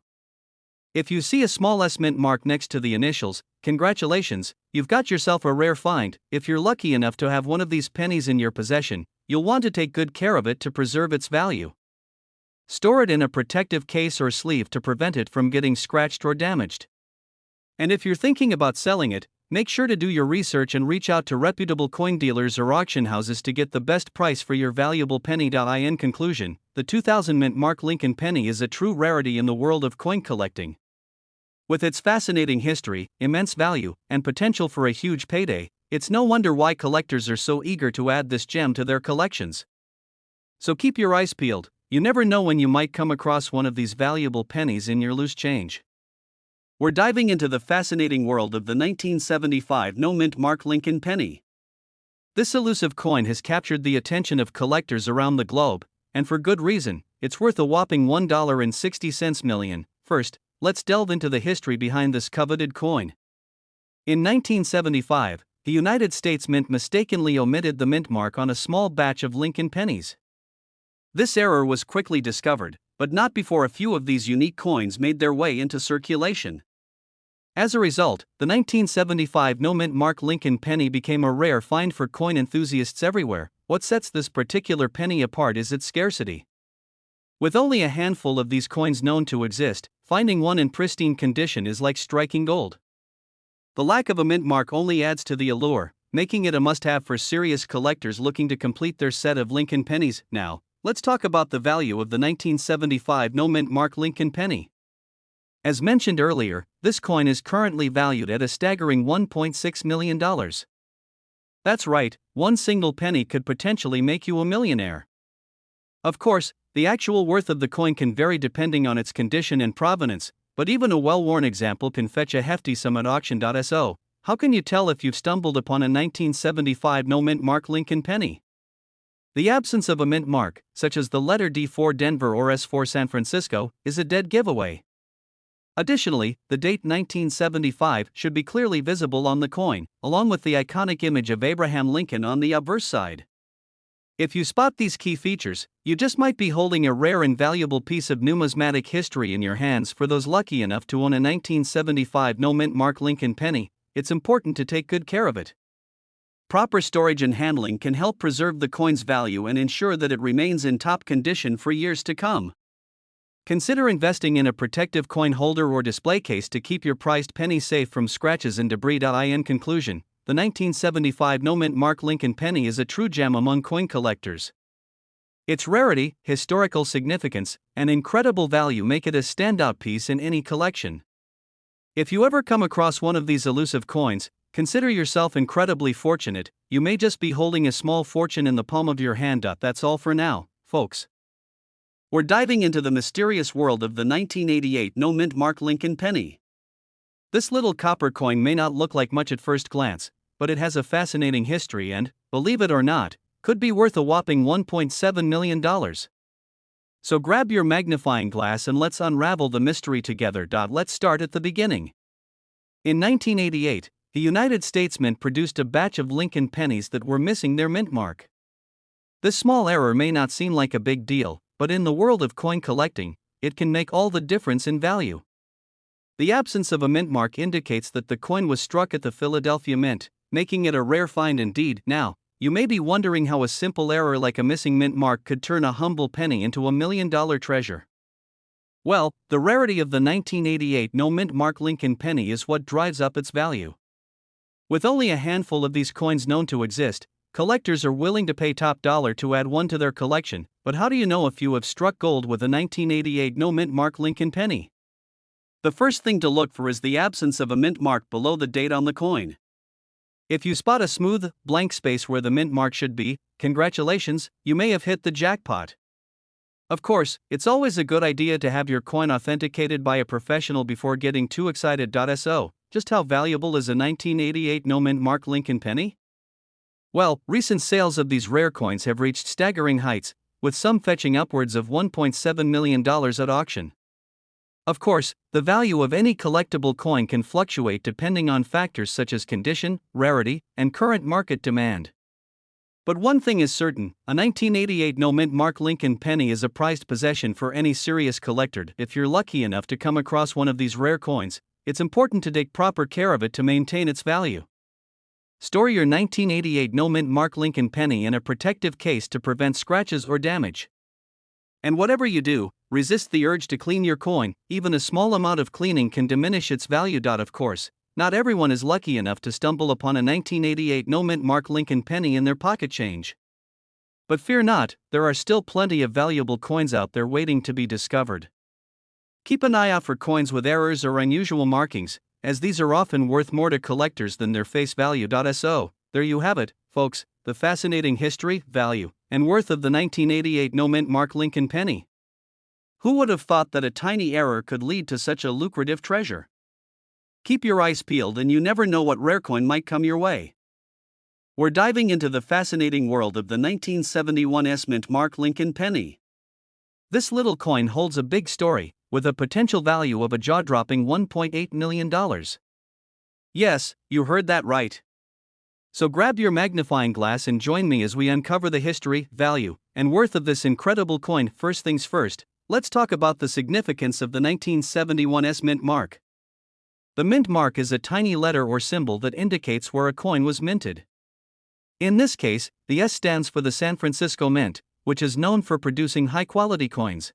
If you see a small S mint mark next to the initials, congratulations, you've got yourself a rare find. If you're lucky enough to have one of these pennies in your possession, you'll want to take good care of it to preserve its value. Store it in a protective case or sleeve to prevent it from getting scratched or damaged. And if you're thinking about selling it, make sure to do your research and reach out to reputable coin dealers or auction houses to get the best price for your valuable penny. In conclusion, the 2000 mint Mark Lincoln penny is a true rarity in the world of coin collecting. With its fascinating history, immense value, and potential for a huge payday, it's no wonder why collectors are so eager to add this gem to their collections. So keep your eyes peeled, you never know when you might come across one of these valuable pennies in your loose change. We're diving into the fascinating world of the 1975 no-mint Mark Lincoln penny. This elusive coin has captured the attention of collectors around the globe, and for good reason. It's worth a whopping $1.60 million. First, let's delve into the history behind this coveted coin. In 1975, the United States Mint mistakenly omitted the mint mark on a small batch of Lincoln pennies. This error was quickly discovered, but not before a few of these unique coins made their way into circulation. As a result, the 1975 no-mint Mark Lincoln penny became a rare find for coin enthusiasts everywhere. What sets this particular penny apart is its scarcity. With only a handful of these coins known to exist, finding one in pristine condition is like striking gold. The lack of a mint mark only adds to the allure, making it a must-have for serious collectors looking to complete their set of Lincoln pennies. Now, let's talk about the value of the 1975 no-mint Mark Lincoln penny. As mentioned earlier, this coin is currently valued at a staggering $1.6 million. That's right, one single penny could potentially make you a millionaire. Of course, the actual worth of the coin can vary depending on its condition and provenance, but even a well-worn example can fetch a hefty sum at auction. So, how can you tell if you've stumbled upon a 1975 no-mint Mark Lincoln penny? The absence of a mint mark, such as the letter D for Denver or S for San Francisco, is a dead giveaway. Additionally, the date 1975 should be clearly visible on the coin, along with the iconic image of Abraham Lincoln on the obverse side. If you spot these key features, you just might be holding a rare and valuable piece of numismatic history in your hands. For those lucky enough to own a 1975 no-mint Mark Lincoln penny, it's important to take good care of it. Proper storage and handling can help preserve the coin's value and ensure that it remains in top condition for years to come. Consider investing in a protective coin holder or display case to keep your prized penny safe from scratches and debris. In conclusion, the 1975 no-mint Mark Lincoln penny is a true gem among coin collectors. Its rarity, historical significance, and incredible value make it a standout piece in any collection. If you ever come across one of these elusive coins, consider yourself incredibly fortunate. You may just be holding a small fortune in the palm of your hand. That's all for now, folks. We're diving into the mysterious world of the 1988 no-mint Mark Lincoln penny. This little copper coin may not look like much at first glance, but it has a fascinating history and, believe it or not, could be worth a whopping $1.7 million. So grab your magnifying glass and let's unravel the mystery together. Let's start at the beginning. In 1988, the United States Mint produced a batch of Lincoln pennies that were missing their mint mark. This small error may not seem like a big deal, but in the world of coin collecting, it can make all the difference in value. The absence of a mint mark indicates that the coin was struck at the Philadelphia Mint, making it a rare find indeed. Now, you may be wondering how a simple error like a missing mint mark could turn a humble penny into a million-dollar treasure. Well, the rarity of the 1988 no-mint Mark Lincoln penny is what drives up its value. With only a handful of these coins known to exist, collectors are willing to pay top dollar to add one to their collection. But how do you know if you have struck gold with a 1988 no-mint Mark Lincoln penny? The first thing to look for is the absence of a mint mark below the date on the coin. If you spot a smooth, blank space where the mint mark should be, congratulations, you may have hit the jackpot. Of course, it's always a good idea to have your coin authenticated by a professional before getting too excited. So, just how valuable is a 1988 no-mint Mark Lincoln penny? Well, recent sales of these rare coins have reached staggering heights, with some fetching upwards of $1.7 million at auction. Of course, the value of any collectible coin can fluctuate depending on factors such as condition, rarity, and current market demand. But one thing is certain, a 1988 no-mint Mark Lincoln penny is a prized possession for any serious collector. If you're lucky enough to come across one of these rare coins, it's important to take proper care of it to maintain its value. Store your 1988 no-mint Mark Lincoln penny in a protective case to prevent scratches or damage. And whatever you do, resist the urge to clean your coin. Even a small amount of cleaning can diminish its value. Of course, not everyone is lucky enough to stumble upon a 1988 no-mint Mark Lincoln penny in their pocket change. But fear not, there are still plenty of valuable coins out there waiting to be discovered. Keep an eye out for coins with errors or unusual markings, as these are often worth more to collectors than their face value. So, there you have it, folks, the fascinating history, value, and worth of the 1988 no-mint Mark Lincoln penny. Who would have thought that a tiny error could lead to such a lucrative treasure? Keep your eyes peeled and you never know what rare coin might come your way. We're diving into the fascinating world of the 1971 mint Mark Lincoln penny. This little coin holds a big story, with a potential value of a jaw-dropping $1.8 million. Yes, you heard that right. So grab your magnifying glass and join me as we uncover the history, value, and worth of this incredible coin. First things first, let's talk about the significance of the 1971 mint mark. The mint mark is a tiny letter or symbol that indicates where a coin was minted. In this case, the S stands for the San Francisco Mint, which is known for producing high-quality coins.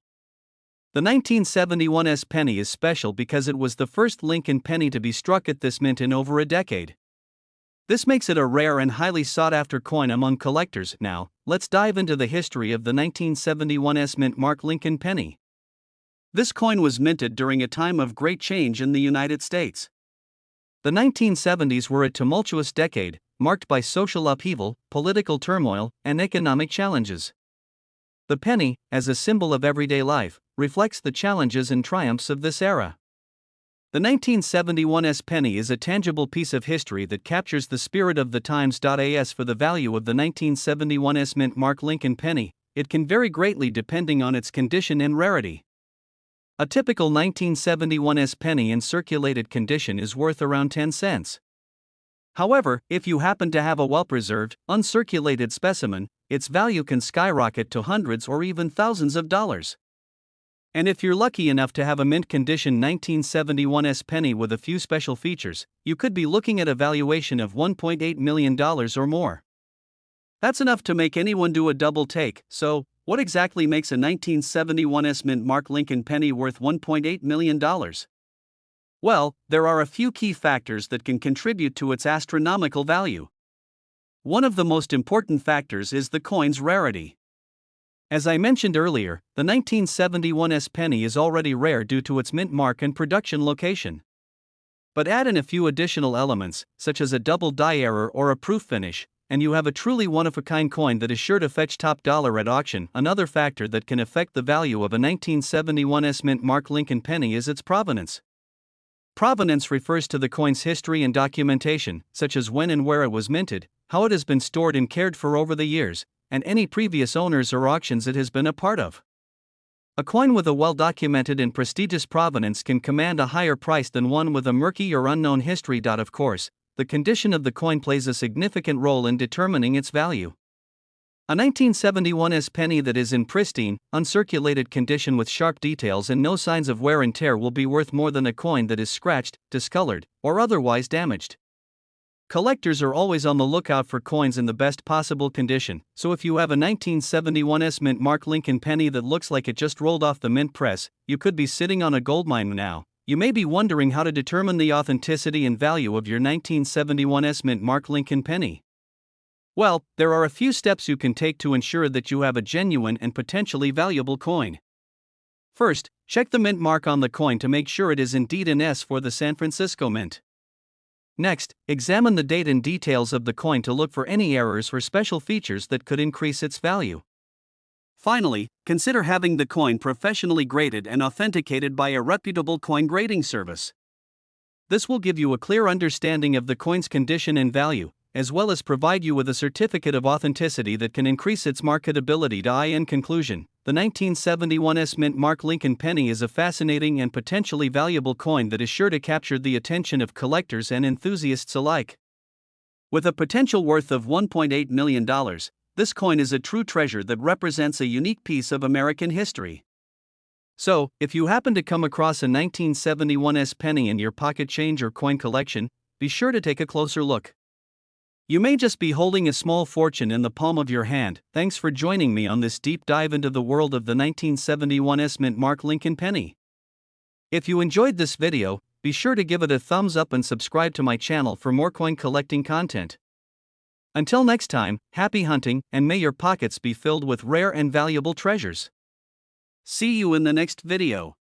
The 1971 penny is special because it was the first Lincoln penny to be struck at this mint in over a decade. This makes it a rare and highly sought-after coin among collectors. Now, let's dive into the history of the 1971 mint Mark Lincoln penny. This coin was minted during a time of great change in the United States. The 1970s were a tumultuous decade, marked by social upheaval, political turmoil, and economic challenges. The penny, as a symbol of everyday life, reflects the challenges and triumphs of this era. The 1971 penny is a tangible piece of history that captures the spirit of the times. As for the value of the 1971 mint Mark Lincoln penny, it can vary greatly depending on its condition and rarity. A typical 1971 penny in circulated condition is worth around 10 cents. However, if you happen to have a well-preserved, uncirculated specimen, its value can skyrocket to hundreds or even thousands of dollars. And if you're lucky enough to have a mint condition 1971 penny with a few special features, you could be looking at a valuation of $1.8 million or more. That's enough to make anyone do a double take. So, what exactly makes a 1971 mint Mark Lincoln penny worth $1.8 million? Well, there are a few key factors that can contribute to its astronomical value. One of the most important factors is the coin's rarity. As I mentioned earlier, the 1971 penny is already rare due to its mint mark and production location. But add in a few additional elements, such as a double die error or a proof finish, and you have a truly one-of-a-kind coin that is sure to fetch top dollar at auction. Another factor that can affect the value of a 1971 mint Mark Lincoln penny is its provenance. Provenance refers to the coin's history and documentation, such as when and where it was minted, how it has been stored and cared for over the years, and any previous owners or auctions it has been a part of. A coin with a well-documented and prestigious provenance can command a higher price than one with a murky or unknown history. Of course, the condition of the coin plays a significant role in determining its value. A 1971 penny that is in pristine, uncirculated condition with sharp details and no signs of wear and tear will be worth more than a coin that is scratched, discolored, or otherwise damaged. Collectors are always on the lookout for coins in the best possible condition, so if you have a 1971 mint Mark Lincoln penny that looks like it just rolled off the mint press, you could be sitting on a goldmine now. You may be wondering how to determine the authenticity and value of your 1971 mint Mark Lincoln penny. Well, there are a few steps you can take to ensure that you have a genuine and potentially valuable coin. First, check the mint mark on the coin to make sure it is indeed an S for the San Francisco Mint. Next, examine the date and details of the coin to look for any errors or special features that could increase its value. Finally, consider having the coin professionally graded and authenticated by a reputable coin grading service. This will give you a clear understanding of the coin's condition and value, as well as provide you with a certificate of authenticity that can increase its marketability. In conclusion, the 1971 mint Mark Lincoln penny is a fascinating and potentially valuable coin that is sure to capture the attention of collectors and enthusiasts alike. With a potential worth of $1.8 million, this coin is a true treasure that represents a unique piece of American history. So, if you happen to come across a 1971 penny in your pocket change or coin collection, be sure to take a closer look. You may just be holding a small fortune in the palm of your hand. Thanks for joining me on this deep dive into the world of the 1971 mint Mark Lincoln penny. If you enjoyed this video, be sure to give it a thumbs up and subscribe to my channel for more coin collecting content. Until next time, happy hunting, and may your pockets be filled with rare and valuable treasures. See you in the next video.